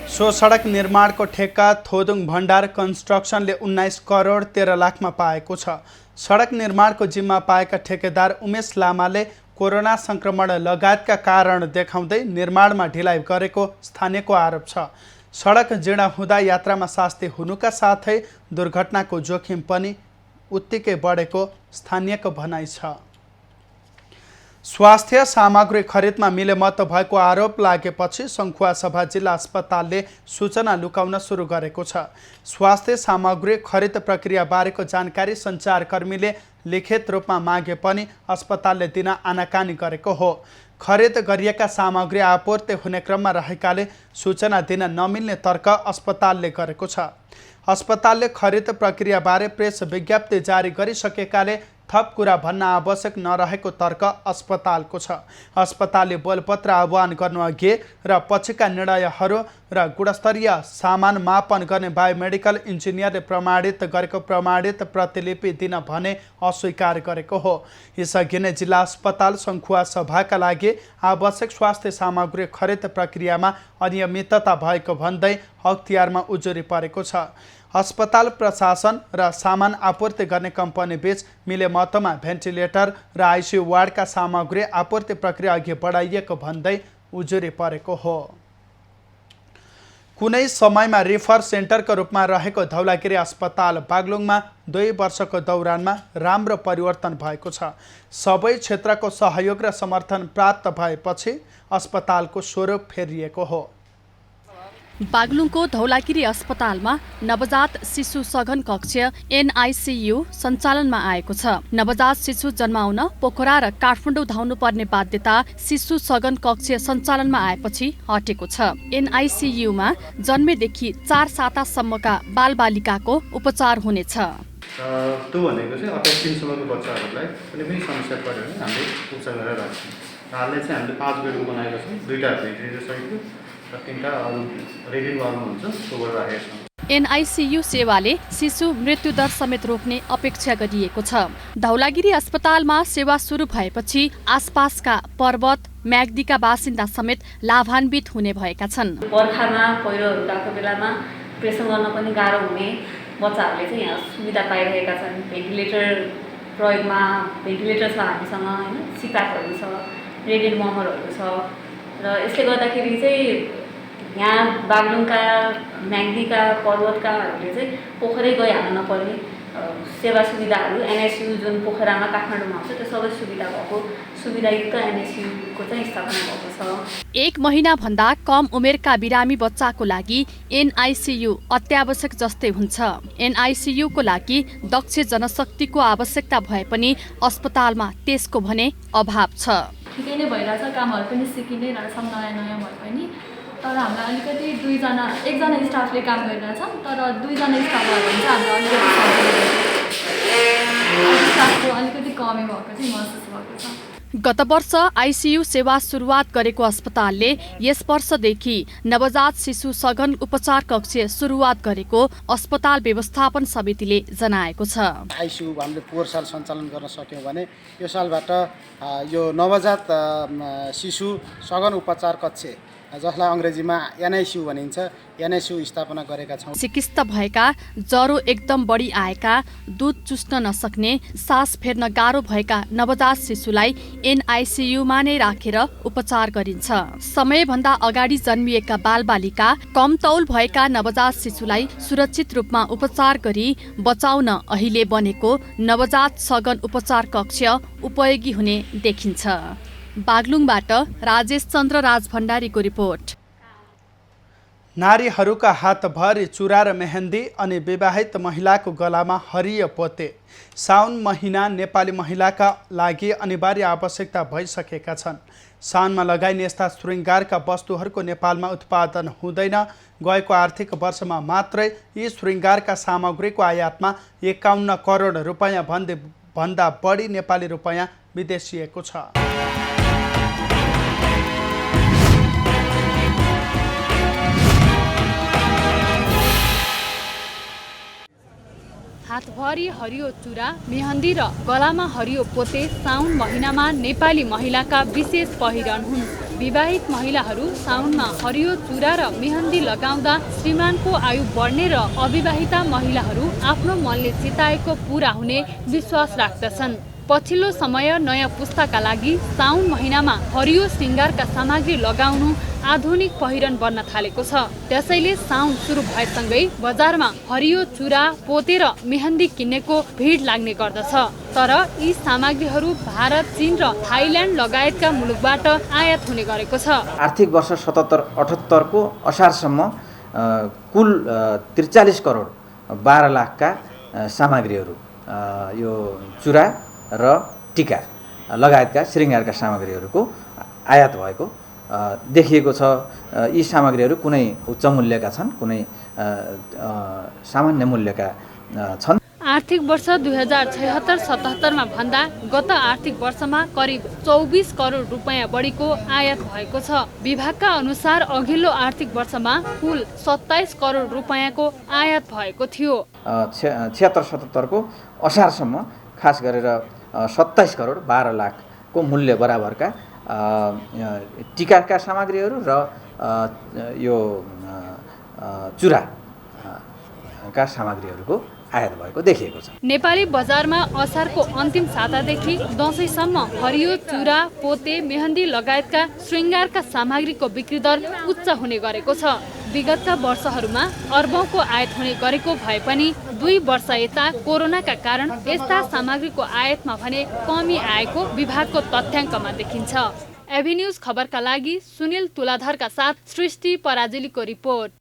सो सडक निर्माणको ठेक्का थोदुङ भण्डार कन्स्ट्रक्सनले 19 करोड 13 लाखमा पाएको छ। सडक निर्माणको जिम्मा पाएका ठेकेदार उमेश लामाले कोरोना संक्रमण लगायतका कारण देखाउँदै निर्माणमा ढिलाइ गरेको स्थानीयको आरोप छ। सडक जीर्ण हुँदा यात्रामा शास्ति हुनुका साथै दुर्घटनाको जोखिम पनि उत्तिकै बढेको स्थानीयको भनाइ छ। स्वास्थ्य सामग्री खरिदमा मिलेमत भएको आरोप लागेपछि सङ्खुवासभा जिल्ला अस्पतालले सूचना लुकाउन सुरु गरेको छ। स्वास्थ्य सामग्री खरिद प्रक्रियाबारेको जानकारी सञ्चारकर्मीले लिखित रूपमा मागे पनि अस्पतालले दिन आनाकानी गरेको हो। खरिद गरिएका सामग्री आपूर्ति हुने क्रममा रहेकाले सूचना दिन नमिल्ने तर्क अस्पतालले गरेको छ। अस्पतालले खरिद प्रक्रियाबारे प्रेस विज्ञप्ति जारी गरिसकेकाले थप कुरा भन्न आवश्यक नरहेको तर्क अस्पतालको छ। अस्पतालले बोलपत्र आह्वान गर्नुअघि र पछिका निर्णयहरू र गुणस्तरीय सामान मापन गर्ने बायोमेडिकल इन्जिनियरले प्रमाणित गरेको प्रमाणित प्रतिलिपि दिन भने अस्वीकार गरेको हो। यसअघि नै जिल्ला अस्पताल सङ्खुवासभाका लागि आवश्यक स्वास्थ्य सामग्री खरिद प्रक्रियामा अनियमितता भएको भन्दै अख्तियारमा उजुरी परेको छ। अस्पताल प्रशासन र सामान आपूर्ति गर्ने कम्पनी बीच मिलेमतमा भेन्टिलेटर र आइसियु वार्डका सामग्री आपूर्ति प्रक्रिया अघि बढाइएको भन्दै उजुरी परेको हो। कुनै समयमा रिफर सेन्टरको रूपमा रहेको धौलागिरी अस्पताल बागलुङमा 2 वर्षको दौरानमा राम्रो परिवर्तन भएको छ। सबै क्षेत्रको सहयोग र समर्थन प्राप्त भएपछि अस्पतालको स्वरूप फेरिएको हो। बागलुङको धौलागिरी अस्पतालमा नवजात शिशु सघन कक्ष NICU सञ्चालनमा आएको छ। नवजात शिशु जन्माउन पोखरा र काठमाडौँ धाउनुपर्ने बाध्यता शिशु सघन कक्ष सञ्चालनमा आएपछि हटेको छ। NICU-मा जन्मेदेखि 4 सातासम्मका बालबालिकाको उपचार हुनेछ। त्यो भनेको चाहिँ 28 दिनसम्मको बच्चाहरूलाई कुनै पनि समस्या पऱ्यो भने हामीले उपचार गरेर राख्छौँ। हाललाई चाहिँ हामीले 5 बेडको बनाएको छौँ, 2टा भेन्टिलेटर सहितको र 3टा अरू रेडिङ वार्डमा हुन्छ त्यो गरेर राखेका छौँ। NICU सेवाले शिशु मृत्युदर समेत रोक्ने अपेक्षा गरिएको छ। धौलागिरी अस्पतालमा सेवा सुरु भएपछि आसपासका पर्वत म्याग्दीका बासिन्दा समेत लाभान्वित हुने भएका छन्। बर्खामा पहिरोहरू गएको बेलामा प्रेसन गर्न पनि गाह्रो हुने बच्चाहरूले चाहिँ यहाँ सुविधा पाइरहेका छन्। भेन्टिलेटर प्रयोगमा भेन्टिलेटर छ हामीसँग, होइन, सिपाकहरू छ, रेडियन ममरहरू छ र यसले गर्दाखेरि चाहिँ यहाँ बागलुङका म्याग्दीका पर्वतकाहरूले चाहिँ पोखरै गइहाल्न नपर्ने सेवा सुविधाहरू NICU जुन पोखरामा काठमाडौँमा आउँछ त्यो सबै सुविधा भएको सुविधायुक्त NICU को चाहिँ स्थापना भएको छ। 1 महिनाभन्दा कम उमेरका बिरामी बच्चाको लागि NICU अत्यावश्यक जस्तै हुन्छ। NICU को लागि दक्ष जनशक्तिको आवश्यकता भए पनि अस्पतालमा त्यसको भने अभाव छ। ठिकै नै भइरहेछ, कामहरू पनि सिकिँदै रहेछ नयाँ नयाँ भए पनि, तर हामीलाई अलिकति 1जना स्टाफले काम गरिरहेछ, तर 2जना स्टाफ भयो भने चाहिँ हामीलाई स्टाफको अलिकति कमी भएको चाहिँ महसुस भएको छ। गत वर्ष ICU सेवा सुरुवात गरेको अस्पतालले यस वर्षदेखि नवजात शिशु सघन उपचार कक्ष सुरुवात गरेको अस्पताल व्यवस्थापन समितिले जनाएको छ। ICU हामीले 4 साल सञ्चालन गर्न सक्यौँ भने यो सालबाट यो नवजात शिशु सघन उपचार कक्ष जसलाई अङ्ग्रेजीमा NICU भनिन्छ, NICU स्थापना गरेका छौँ। चिकित्सा भएका, ज्वरो एकदम बढी आएका, दुध चुस्न नसक्ने, सास फेर्न गाह्रो भएका नवजात शिशुलाई NICU-मा नै राखेर उपचार गरिन्छ। समयभन्दा अगाडि जन्मिएका बालबालिका, कम तौल भएका नवजात शिशुलाई सुरक्षित रूपमा उपचार गरी बचाउन अहिले बनेको नवजात सघन उपचार कक्ष उपयोगी हुने देखिन्छ। बागलुङबाट राजेश चन्द्र राजभण्डारीको रिपोर्ट। नारीहरूका हातभरि चुरा र मेहन्दी अनि विवाहित महिलाको गलामा हरियो पोते साउन महिना नेपाली महिलाका लागि अनिवार्य आवश्यकता भइसकेका छन्। साउनमा लगाइने यस्ता श्रृङ्गारका वस्तुहरूको नेपालमा उत्पादन हुँदैन। गएको आर्थिक वर्षमा मात्रै यी श्रृङ्गारका सामग्रीको आयातमा 51 करोड रुपैयाँ भन्दा बढी नेपाली रुपैयाँ विदेशिएको छ। हातभरि हरियो चुरा, मेहन्दी र गलामा हरियो पोते साउन महिनामा नेपाली महिलाका विशेष पहिरन हुन्। विवाहित महिलाहरू साउनमा हरियो चुरा र मेहन्दी लगाउँदा श्रीमानको आयु बढ्ने र अविवाहिता महिलाहरू आफ्नो मनले चिताएको पूरा हुने विश्वास राख्दछन्। पछिल्लो समय नयाँ पुस्ताका लागि साउन महिनामा हरियो श्रृङ्गारका सामग्री लगाउनु आधुनिक पहिरन बन्न थालेको छ। त्यसैले साउन सुरु भएसँगै बजारमा हरियो चुरा, पोते र मेहन्दी किन्नेको भिड लाग्ने गर्दछ। तर यी सामग्रीहरू भारत, चीन र थाइल्यान्ड लगायतका मुलुकबाट आयात हुने गरेको छ। आर्थिक वर्ष 77-78 को असारसम्म कुल 43 करोड 12 लाखका सामग्रीहरू यो चुरा र टीका लगायतका श्रृङ्गारका सामग्रीहरूको आयात भएको देखिएको छ। यी सामग्रीहरू कुनै उच्च मूल्यका छन्, कुनै सामान्य मूल्यका छन्। आर्थिक वर्ष 2076-77 मा भन्दा गत आर्थिक वर्षमा करिब 24 करोड रुपैयाँ बढीको आयात भएको छ। विभागका अनुसार अघिल्लो आर्थिक वर्षमा कुल 27 करोड रुपैयाँको आयात भएको थियो। 76-77 को असारसम्म खास गरेर 27 करोड 12 लाखको मूल्य बराबरका टीकाका सामग्रीहरू र यो चुराका सामग्रीहरूको आयात भएको देखिएको छ। नेपाली बजारमा असारको अन्तिम सातादेखि दशैंसम्म हरियो चुरा, पोते, मेहन्दी लगायतका श्रृङ्गारका सामग्रीको बिक्री दर उच्च हुने गरेको छ। विगतका वर्षहरूमा अर्बौंको आयात हुने गरेको भए पनि 2 वर्ष यता कोरोनाका कारण यस्ता सामग्रीको आयातमा भने कमी आएको विभागको तथ्याङ्कमा देखिन्छ। एभी न्यूज खबरका लागि सुनिल तुलाधरका साथ सृष्टि पराजुलीको रिपोर्ट।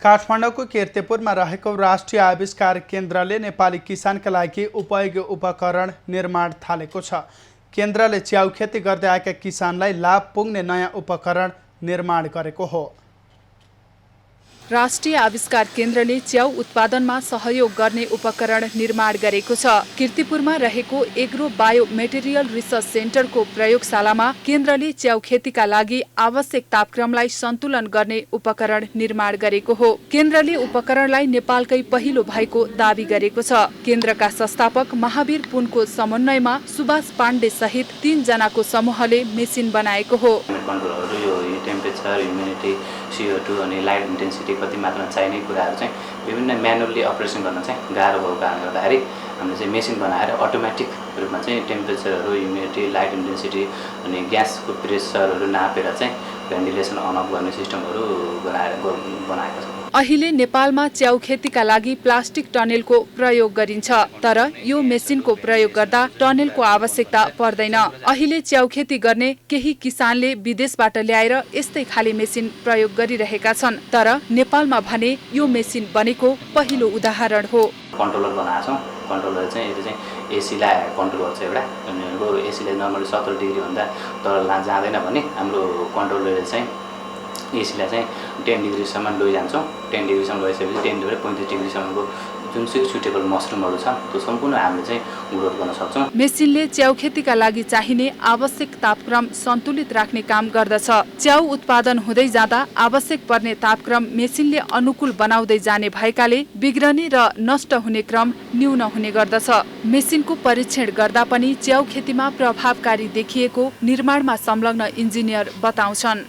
काठमाडौँको कीर्तिपुरमा रहेको राष्ट्रिय आविष्कार केन्द्रले नेपाली किसानका लागि उपयोगी उपकरण निर्माण थालेको छ। केन्द्रले च्याउ खेती गर्दै आएका किसानलाई लाभ पुग्ने नयाँ उपकरण निर्माण गरेको हो। राष्ट्रिय आविष्कार केन्द्रले च्याउ उत्पादनमा सहयोग गर्ने उपकरण निर्माण गरेको छ। कीर्तिपुरमा रहेको एग्रो बायो मेटेरियल रिसर्च सेन्टरको प्रयोगशालामा केन्द्रले च्याउ खेतीका लागि आवश्यक तापक्रमलाई सन्तुलन गर्ने उपकरण निर्माण गरेको हो। केन्द्रले उपकरणलाई नेपालकै पहिलो भएको दावी गरेको छ। केन्द्रका संस्थापक महावीर पुनको समन्वयमा सुभाष पाण्डे सहित 3 जनाको समूहले मेसिन बनाएको हो। टेम्परेचर, ह्युमिडिटी, CO2 अनि लाइट इन्टेन्सिटी कति मात्रामा चाहिने कुराहरू चाहिँ विभिन्न म्यानुअली अपरेसन गर्न चाहिँ गाह्रो भएको कारणले गर्दाखेरि हामीले चाहिँ मेसिन बनाएर अटोमेटिक रूपमा चाहिँ टेम्परेचरहरू, ह्युमिडिटी, लाइट इन्टेन्सिटी अनि ग्यासको प्रेसरहरू नापेर चाहिँ भेन्टिलेसन अन अफ गर्ने सिस्टमहरू बनाएको छ। अहिले नेपालमा च्याउ खेतीका लागि प्लास्टिक टनेलको प्रयोग गरिन्छ, तर यो मेसिनको प्रयोग गर्दा टनेलको आवश्यकता पर्दैन। अहिले च्याउ खेती गर्ने केही किसानले विदेशबाट ल्याएर यस्तै खाले मेसिन प्रयोग गरिरहेका छन्, तर नेपालमा भने यो मेसिन बनेको पहिलो उदाहरण हो। कन्ट्रोलर बनाएको छौँ। कन्ट्रोलर चाहिँ यो चाहिँ एसीलाई कन्ट्रोल गर्छ एउटा। एसीले नर्मली 70 डिग्री भन्दा तल जाँदैन भने हाम्रो कन्ट्रोलरले चाहिँ एसीलाई चाहिँ 10 डिग्रीसम्म लैजान्छौँ। 10 डिग्रीसम्म गइसकेपछि 10 डिग्री 35 डिग्रीसम्मको जुन चाहिँ सुटेबल मसरुमहरू छ त्यो सम्पूर्ण हामीले चाहिँ ग्रोथ गर्न सक्छौँ। मेसिनले च्याउ खेतीका लागि चाहिने आवश्यक तापक्रम सन्तुलित राख्ने काम गर्दछ। च्याउ उत्पादन हुँदै जाँदा आवश्यक पर्ने तापक्रम मेसिनले अनुकूल बनाउँदै जाने भएकाले बिग्रने र नष्ट हुने क्रम न्यून हुने गर्दछ। मेसिनको परीक्षण गर्दा पनि च्याउ खेतीमा प्रभावकारी देखिएको निर्माणमा संलग्न इन्जिनियर बताउँछन्।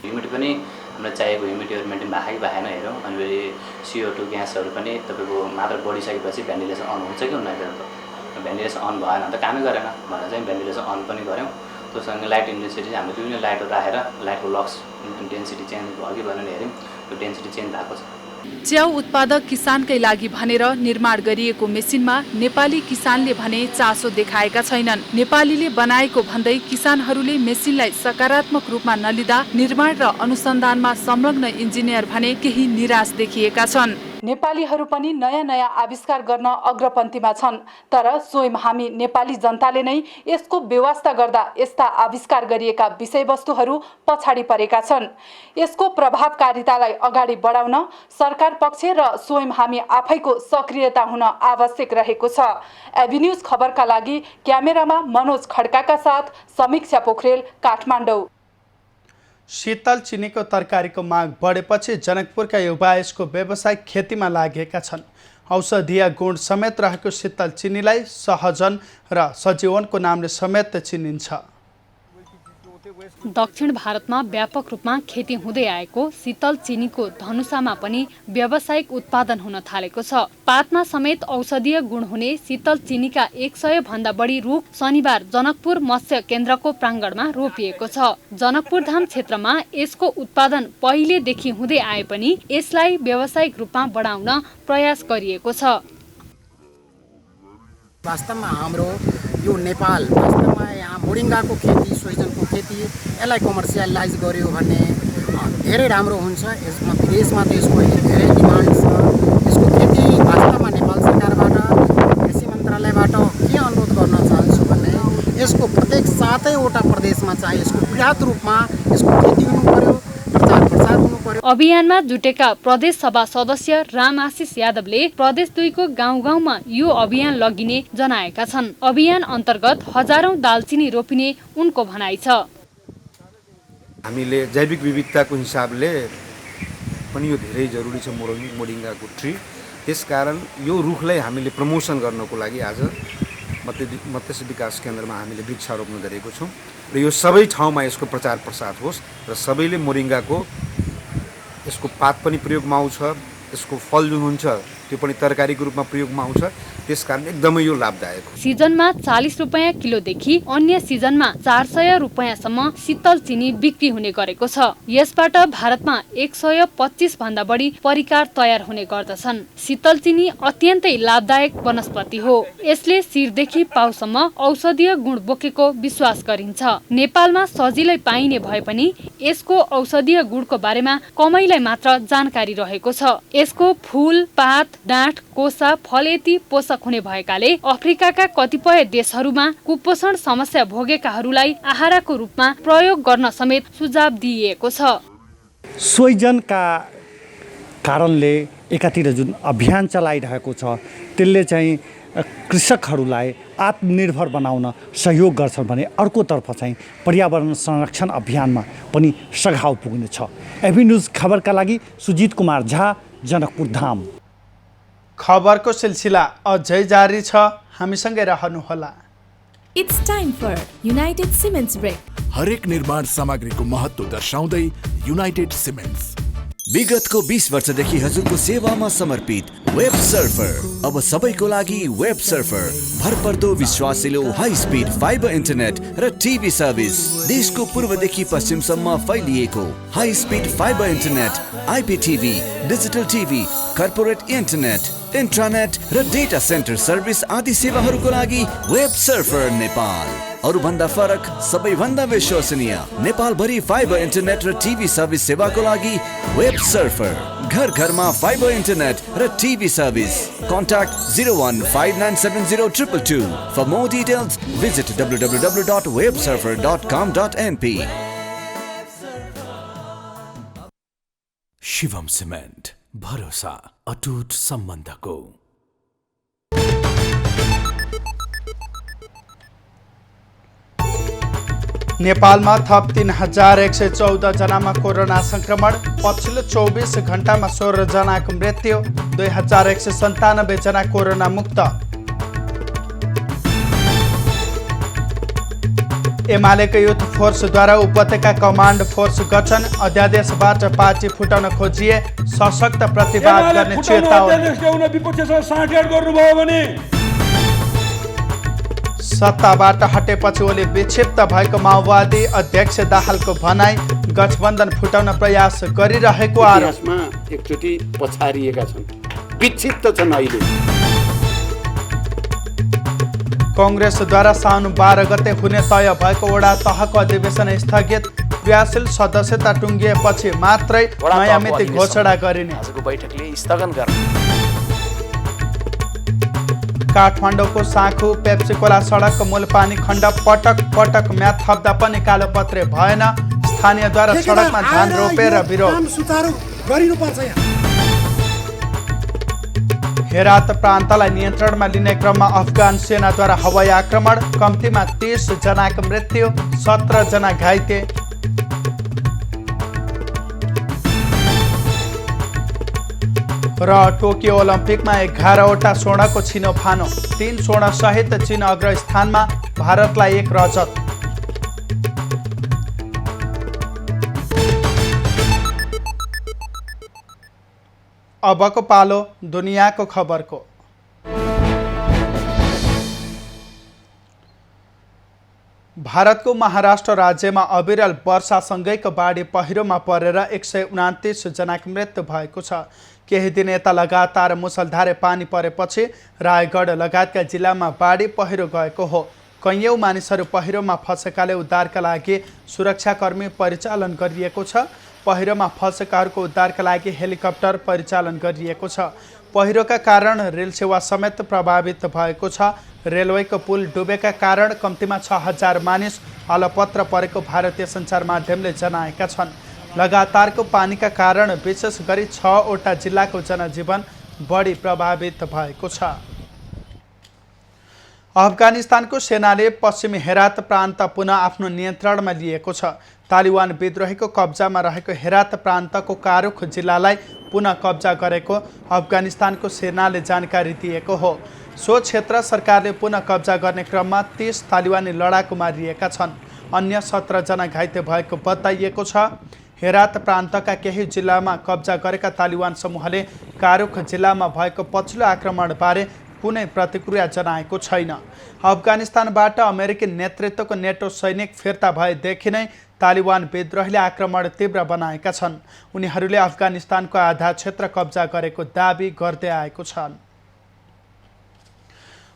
हामीलाई चाहिएको ह्युमिडिटी मेन्टेन भएको कि भएन हेरौँ। अनि फेरि CO2 ग्यासहरू पनि तपाईँको मात्रा बढिसकेपछि भेन्टिलेसन अन हुन्छ कि हुँदैन। भेन्टिलेसन अन भएन भने त कामै गरेन भनेर चाहिँ भेन्टिलेसन अन पनि गऱ्यौँ। त्योसँग लाइट इन्टेन्सिटी हामीले विभिन्न लाइटहरू राखेर लाइटको लक्स डेन्सिटी चेन्ज भयो कि भनेर हेऱ्यौँ। त्यो डेन्सिटी चेन्ज भएको छ। च्याउ उत्पादक किसानकै लागि भनेर निर्माण गरिएको मेसिनमा नेपाली किसानले भने चासो देखाएका छैनन्। नेपालीले बनाएको भन्दै किसानहरूले मेसिनलाई सकारात्मक रूपमा नलिँदा निर्माण र अनुसन्धानमा संलग्न इन्जिनियर भने केही निराश देखिएका छन्। नेपालीहरू पनि नयाँ नयाँ आविष्कार गर्न अग्रपन्थीमा छन्, तर स्वयं हामी नेपाली जनताले नै यसको व्यवस्था गर्दा यस्ता आविष्कार गरिएका विषयवस्तुहरू पछाडि परेका छन्। यसको प्रभावकारितालाई अगाडि बढाउन सरकार पक्ष र स्वयं हामी आफैको सक्रियता हुन आवश्यक रहेको छ। एभी न्यूज खबरका लागि क्यामेरामा मनोज खड्काका साथ समीक्षा पोखरेल, काठमाडौँ। शीतल चिनीको तरकारीको माग बढेपछि जनकपुरका युवा यसको व्यावसायिक खेतीमा लागेका छन्। औषधीय गुण समेत रहेको शीतल चिनीलाई सहजन र सजीवनको नामले समेत चिनिन्छ। दक्षिण भारतमा व्यापक रूपमा खेती हुँदै आएको शीतल चिनीको धनुषामा पनि व्यावसायिक उत्पादन हुन थालेको छ। पातमा समेत औषधीय गुण हुने शीतल चिनीका 100 भन्दा बढी रुख शनिबार जनकपुर मत्स्य केन्द्रको प्राङ्गणमा रोपिएको छ। जनकपुर धाम क्षेत्रमा यसको उत्पादन पहिलेदेखि हुँदै आए पनि यसलाई व्यावसायिक रूपमा बढाउन प्रयास गरिएको छ। वास्तवमा हाम्रो यो नेपाल वास्तवमा यहाँ मोरिङ्गाको खेती, सोइजनको खेती यसलाई कमर्सियलाइज गर्यो भने धेरै राम्रो हुन्छ। यसमा विदेशमा त यसको धेरै डिमान्ड छ। यसको खेती वास्तवमा नेपाल सरकारबाट, कृषि मन्त्रालयबाट के अनुरोध गर्न चाहन्छु भने यसको प्रत्येक 7वटा प्रदेशमा चाहिँ यसको वृहत रूपमा यसको खेती हुनु पर्यो, प्रचार प्रसार हुनु पर्यो। अभियानमा जुटेका प्रदेश सभा सदस्य राम आशिष यादवले प्रदेश 2 को गाउँ-गाउँमा यो अभियान लगिने जनाएका छन्। अभियान अन्तर्गत हजारौं दालचिनी रोपिने उनको भनाइ छ। हामीले जैविक विविधताको हिसाबले पनि यो धेरै जरुरी छ मोरिङ्गाको ट्री। त्यसकारण यो रुखलाई हामीले प्रमोसन गर्नको लागि आज मत्स्य विकास केन्द्रमा हामीले वृक्षारोपण गरेको छौँ र यो सबै ठाउँमा यसको प्रचार प्रसार होस् र सबैले मोरिङ्गाको यसको पात पनि प्रयोगमा आउँछ, यसको फल जुन हुन्छ त्यो पनि तरकारीको रूपमा प्रयोगमा आउँछ। त्यसकारण एकदमै यो लाभदायक हो। सिजनमा 40 रुपैयाँ किलोदेखि अन्य सिजनमा 400 रुपैयाँसम्म शीतल चिनी बिक्री हुने गरेको छ। यसबाट भारतमा 125 भन्दा बढी परिकार तयार हुने गर्दछन्। शीतल चिनी अत्यन्तै लाभदायक वनस्पति हो। यसले शिरदेखि पाउसम्म औषधीय गुण बोकेको विश्वास गरिन्छ। नेपालमा सजिलै पाइने भए पनि यसको औषधीय गुणको बारेमा कमैलाई मात्र जानकारी रहेको छ। यसको फूल, पात, डाँठ, कोसा, फलेती पोषक हुने भएकाले अफ्रिकाका कतिपय देशहरूमा कुपोषण समस्या भोगेकाहरूलाई आहारको रूपमा प्रयोग गर्न समेत सुझाव दिइएको छ। सोइजनका कारणले एकातिर जुन अभियान चलाइरहेको छ त्यसले चाहिँ कृषकहरूलाई आत्मनिर्भर बनाउन सहयोग गर्छन् भने अर्कोतर्फ चाहिँ पर्यावरण संरक्षण अभियानमा पनि सघाउ पुग्नेछ। एबी न्युज खबरका लागि सुजित कुमार झा, जनकपुर धाम। खबरको सिलसिला अझै जारी छ, हामीसँगै रहनुहोला। It's time for United Cements Break। हरेक निर्माण सामग्रीको महत्त्व दर्शाउँदै युनाइटेड सिमेन्ट्स विगतको 20 वर्षदेखि हजुरको सेवामा समर्पित वेब सर्फर अब सबैको लागि वेब सर्फर भरपर्दो विश्वासिलो हाई स्पिड फाइबर इन्टरनेट र टिभी सर्भिस देशको पूर्वदेखि पश्चिमसम्म फैलिएको high speed fibre internet, IPTV, digital TV, corporate internet, intranet र डेटा सेन्टर सर्भिस आदि सेवाहरूको लागि वेब सर्फर नेपाल। अरूभन्दा फरक, सबैभन्दा विश्वसनीय नेपालभरि फाइबर इन्टरनेट र टिभी सर्भिस सेवाको लागि वेब सर्फर। घर घरमा फाइबर इन्टरनेट र TV service. Contact 0159702222। For more details, visit www.websurfer.com.np। Shivam cement, भरोसा अटुट सम्बन्धको। नेपालमा थप 3114 जनामा कोरोना संक्रमण। पछिल्लो 24 घण्टामा 16 जनाको मृत्यु। 2197 जना कोरोना मुक्त। एमालेको युथ फोर्सद्वारा उपत्यका कमान्ड फोर्स गठन। अध्यादेशबाट पार्टी फुटाउन खोजिए सशक्त प्रतिवाद गर्ने चेतावनी। सत्ताबाट हटेपछि ओली विक्षिप्त भएको माओवादी अध्यक्ष दाहालको भनाई। गठबन्धन फुटाउन प्रयास गरिरहेको आरोपमा एकचोटि पछारिएका छन्, विक्षिप्त छन्। अहिले कांग्रेसद्वारा साउन 12 गते हुने तय भएको वडा तहको अधिवेशन स्थगित। क्रियाशील सदस्यता टुङ्गिएपछि मात्रै नयाँ मिति घोषणा गरिने। आजको बैठकले स्थगन गर्न। काठमाडौँको साँखु पेप्सीकोला सडकको मूल पानी खण्ड पटक पटक म्याद थप्दा पनि कालोपत्रे भएन। स्थानीयद्वारा सडकमा धान रोपेर विरोध। हेरात प्रान्तलाई नियन्त्रणमा लिने क्रममा अफगान सेनाद्वारा हवाई आक्रमण। कम्तीमा 30 जनाको मृत्यु, 17 जना घाइते। र टोकियो ओलम्पिकमा 11वटा स्वर्णको छिनोफानो। 3 स्वर्ण सहित चीन अग्रस्थानमा, भारतलाई 1 रजत। अबको पालो दुनियाँको खबरको। भारतको महाराष्ट्र राज्यमा अविरल वर्षासँगैको बाढी पहिरोमा परेर 129 जनाको मृत्यु भएको छ। केही दिन यता लगातार मुसलधारे पानी परेपछि रायगढ लगायतका जिल्लामा बाढी पहिरो गएको हो। कैयौँ मानिसहरू पहिरोमा फँसेकाले उद्धारका लागि सुरक्षाकर्मी परिचालन गरिएको छ। पहिरोमा फँसेकाहरूको उद्धारका लागि हेलिकप्टर परिचालन गरिएको छ। पहिरोका कारण रेल सेवा समेत प्रभावित भएको छ। रेलवेको पुल डुबेका कारण कम्तीमा 6000 मानिस अलपत्र परेको भारतीय सञ्चार माध्यमले जनाएका छन्। लगातारको पानीका कारण विशेष गरी 6वटा जिल्लाको जनजीवन बढी प्रभावित भएको छ। अफगानिस्तानको सेनाले पश्चिमी हेरात प्रान्त पुनः आफ्नो नियन्त्रणमा लिएको छ। तालिबान विद्रोहीको कब्जामा रहेको हेरात प्रान्तको कारुख जिल्लालाई पुनः कब्जा गरेको अफगानिस्तानको सेनाले जानकारी दिएको हो। सो क्षेत्र सरकारले पुनः कब्जा गर्ने क्रममा 30 तालिबानी लडाकु मारिएका छन्। अन्य 17 जना घाइते भएको बताइएको छ। हेरात प्रान्तका केही जिल्लामा कब्जा गरेका तालिबान समूहले कारुख जिल्लामा भएको पछिल्लो आक्रमणबारे कुनै प्रतिक्रिया जनाएको छैन। अफगानिस्तानबाट अमेरिकी नेतृत्वको नेटो सैनिक फिर्ता भएदेखि नै तालिबान विद्रोहीले आक्रमण तीव्र बनाएका छन्। उनीहरूले अफगानिस्तानको आधा क्षेत्र कब्जा गरेको दाबी गर्दै आएको छन्।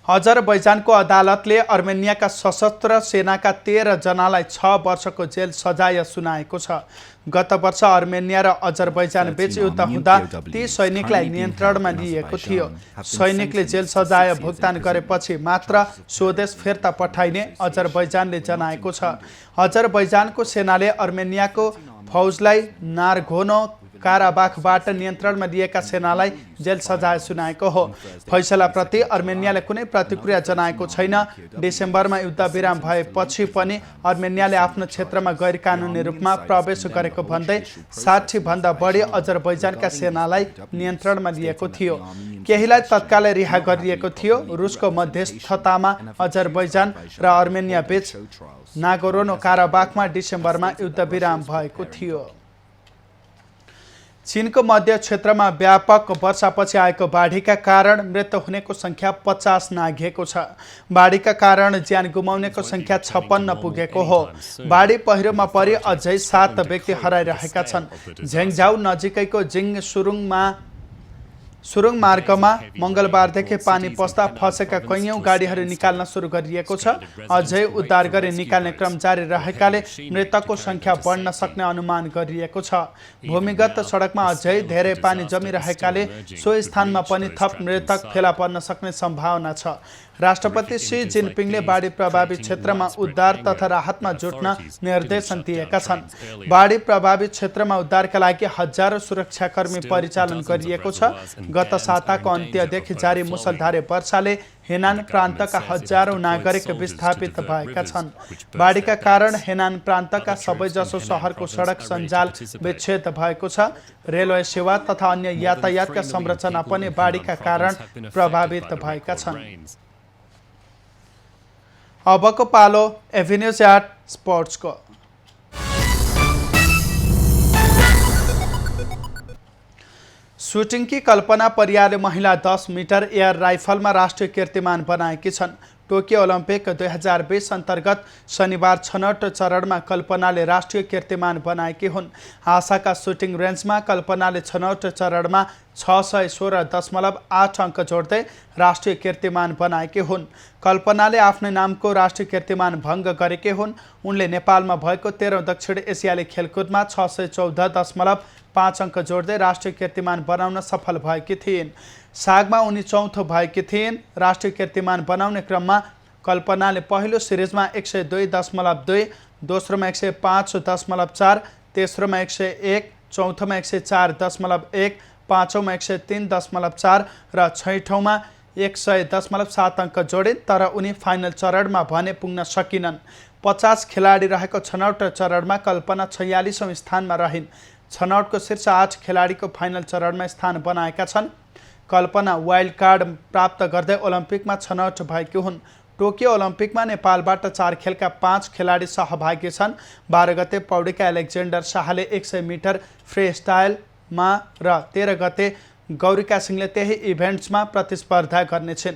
अजरबैजानको अदालतले अर्मेनियाका सशस्त्र सेनाका 13 जनालाई 6 वर्षको जेल सजाय सुनाएको छ। गत वर्ष अर्मेनिया र अजरबैजान बीच युद्ध हुँदा ती सैनिकलाई नियन्त्रणमा लिएको थियो। सैनिकले जेल सजाय भुक्तान गरेपछि मात्र स्वदेश फिर्ता पठाइने अजरबैजानले जनाएको छ। अजरबैजानको सेनाले अर्मेनियाको फौजलाई नारगोनो काराबाखबाट नियन्त्रणमा लिएका सेनालाई जेल सजाय सुनाएको हो। फैसलाप्रति अर्मेनियाले कुनै प्रतिक्रिया जनाएको छैन। डिसेम्बरमा युद्धविराम भएपछि पनि अर्मेनियाले आफ्नो क्षेत्रमा गैर कानुनी रूपमा प्रवेश गरेको भन्दै 60 भन्दा बढी अजरबैजानका सेनालाई नियन्त्रणमा लिएको थियो। केहीलाई तत्कालै रिहा गरिएको थियो। रुसको मध्यस्थतामा अजरबैजान र अर्मेनिया बीच नागोर्नो काराबाखमा डिसेम्बरमा युद्धविराम भएको थियो। चीनको मध्य क्षेत्रमा व्यापक वर्षापछि आएको बाढीका कारण मृत्यु हुनेको संख्या 50 नाघेको छ। बाढीका कारण ज्यान गुमाउनेको संख्या 56 पुगेको हो। बाढी पहिरोमा परि अझै 7 व्यक्ति हराइरहेका छन्। झेङझाउ नजिकैको जिङ सुरुङ मार्गमा मङ्गलबारदेखि पानी पस्दा फँसेका कैयौँ गाडीहरू निकाल्न सुरु गरिएको छ। अझै उद्धार गरी निकाल्ने क्रम जारी रहेकाले मृतकको संख्या बढ्न सक्ने अनुमान गरिएको छ। भूमिगत सडकमा अझै धेरै पानी जमिरहेकाले सो स्थानमा पनि थप मृतक फेला पर्न सक्ने सम्भावना छ। राष्ट्रपति सी जिनपिङले बाढी प्रभावित क्षेत्रमा उद्धार तथा राहतमा जुट्न निर्देशन दिएका छन्। बाढी प्रभावित क्षेत्रमा उद्धारका लागि हजारौं सुरक्षाकर्मी परिचालन गरिएको छ। गत साताको अन्त्यदेखि जारी मुसलधारे वर्षाले हेनान प्रान्तका हजारौं नागरिक विस्थापित भएका छन्। बाढीका कारण हेनान प्रान्तका सबैजसो सहरको सडक सञ्जाल विच्छेद भएको छ। रेलवे सेवा तथा अन्य यातायातका संरचना पनि बाढीका कारण प्रभावित भएका छन्। अबको पालो एभिन्यूज एट स्पोर्ट्सको। सुटिङकी कल्पना परियारले महिला 10 मिटर एयर राइफलमा राष्ट्रिय कीर्तिमान बनाएकी छन्। टोकियो ओलम्पिक 2020 अन्तर्गत शनिबार छनौट चरणमा कल्पनाले राष्ट्रिय कीर्तिमान बनाएकी हुन्। आशाका सुटिङ रेन्जमा कल्पनाले छनौट चरणमा 616.8 अङ्क जोड्दै राष्ट्रिय कीर्तिमान बनाएकी हुन्। कल्पनाले आफ्नो नामको राष्ट्रिय कीर्तिमान भङ्ग गरेकी हुन्। उनले नेपालमा भएको 13औं दक्षिण एसियाली खेलकुदमा 614.5 अङ्क जोड्दै राष्ट्रिय कीर्तिमान बनाउन सफल भएकी थिइन्। सागमा उनी चौथो भएकी थिइन्। राष्ट्रिय कीर्तिमान बनाउने क्रममा कल्पनाले पहिलो सिरिजमा 102.2, दोस्रोमा 105.4, तेस्रोमा 101, चौथोमा 104.1, पाँचौँमा 103.4 र छैठौँमा 100.7 अङ्क जोडिन्। तर उनी फाइनल चरणमा भने पुग्न सकिनन्। 50 खेलाडी रहेको छनौट चरणमा कल्पना 46औं स्थानमा रहिन्। छनौटको शीर्ष 8 खेलाडीको फाइनल चरणमा स्थान बनाएका छन्। कल्पना वाइल्ड कार्ड प्राप्त गर्दै ओलम्पिकमा छनौट भएकी हुन्। टोकियो ओलम्पिकमा नेपालबाट 4 खेलका 5 खेलाडी सहभागी छन्। 12 गते पौडीका एलेक्जेन्डर शाहले 100 मिटर फ्री स्टाइलमा र 13 गते गौरिका सिंहले त्यही इभेन्ट्समा प्रतिस्पर्धा गर्नेछिन्।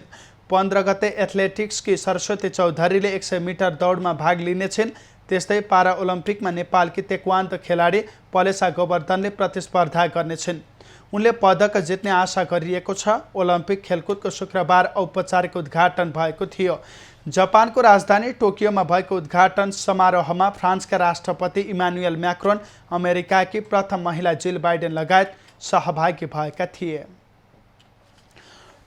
15 गते एथलेटिक्सकी सरस्वती चौधरीले 100 मिटर दौडमा भाग लिनेछिन्। त्यस्तै पारा ओलम्पिकमा नेपालकी तेक्वान्डो खेलाडी पलेसा गोवर्धनले प्रतिस्पर्धा गर्नेछिन्। उनले पदक जित्ने आशा गरिएको छ। ओलम्पिक खेलकुदको शुक्रबार औपचारिक उद्घाटन भएको थियो। जापानको राजधानी टोकियोमा भएको उद्घाटन समारोहमा फ्रान्सका राष्ट्रपति इमानुएल म्याक्रोन, अमेरिकाकी प्रथम महिला जिल बाइडेन लगायत सहभागी भएका थिए।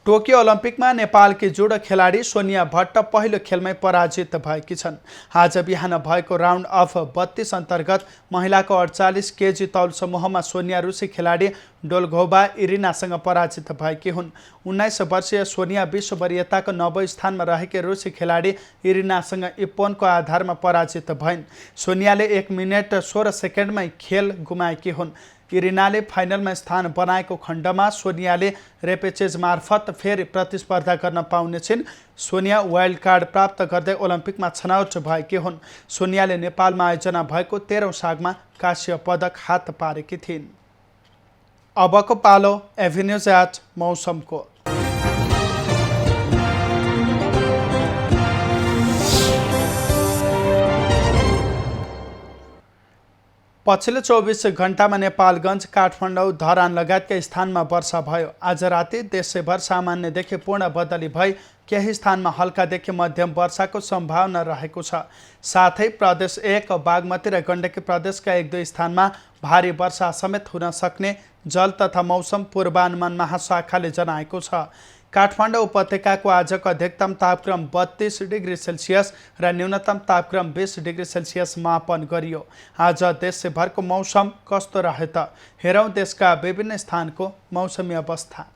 टोकियो ओलम्पिकमा नेपालकी जुडो खेलाडी सोनिया भट्ट पहिलो खेलमै पराजित भएकी छन्। आज बिहान भएको राउन्ड अफ 32 अन्तर्गत महिलाको 48 केजी तौल समूहमा सोनिया रुसी खेलाडी डोल्गोभा इरिनासँग पराजित भएकी हुन्। 19 वर्षीय सोनिया विश्व वरियताको 90 स्थानमा रहेकी रुसी खेलाडी इरिनासँग इप्पोनको आधारमा पराजित भइन्। सोनियाले 1 मिनेट 16 सेकेन्डमै खेल गुमाएकी हुन्। इरिनाले फाइनलमा स्थान बनाएको खण्डमा सोनियाले रेपेचेज मार्फत फेरि प्रतिस्पर्धा गर्न पाउनेछिन्। सोनिया वाइल्ड कार्ड प्राप्त गर्दै ओलम्पिकमा छनौट भएकी हुन्। सोनियाले नेपालमा आयोजना भएको 13औं सागमा कांस्य पदक हात पारेकी थिइन्। अबको पालो एभिन्यूज एट मौसमको। पछिल्लो 24 घण्टामा नेपालगञ्ज, काठमाडौँ, धरान लगायतका स्थानमा वर्षा भयो। आज राति देशैभर सामान्यदेखि पूर्ण बदली भई केही स्थानमा हल्कादेखि मध्यम वर्षाको सम्भावना रहेको छ। साथै प्रदेश 1, बागमती र गण्डकी प्रदेशका 1-2 स्थानमा भारी वर्षा समेत हुन सक्ने जल तथा मौसम पूर्वानुमान महाशाखाले जनाएको छ। काठमाडौँ उपत्यकाको आजको अधिकतम तापक्रम 32 डिग्री सेल्सियस र न्यूनतम तापक्रम 20 डिग्री सेल्सियस मापन गरियो। आज देशभरको मौसम कस्तो रहे त हेरौँ देशका विभिन्न स्थानको मौसमी अवस्था।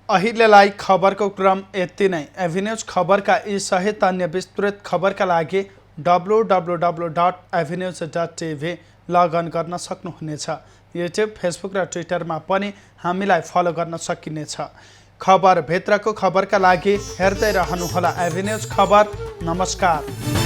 अहिलेलाई खबरको क्रम यति नै। एभिन्यूज खबरका यी सहित अन्य विस्तृत खबरका लागि www.avenews.tv लगअन गर्न सक्नुहुनेछ। युट्युब, फेसबुक र ट्विटरमा पनि हामीलाई फलो गर्न सकिनेछ। खबरभित्रको खबरका लागि हेर्दै रहनुहोला एभिन्यूज खबर। नमस्कार।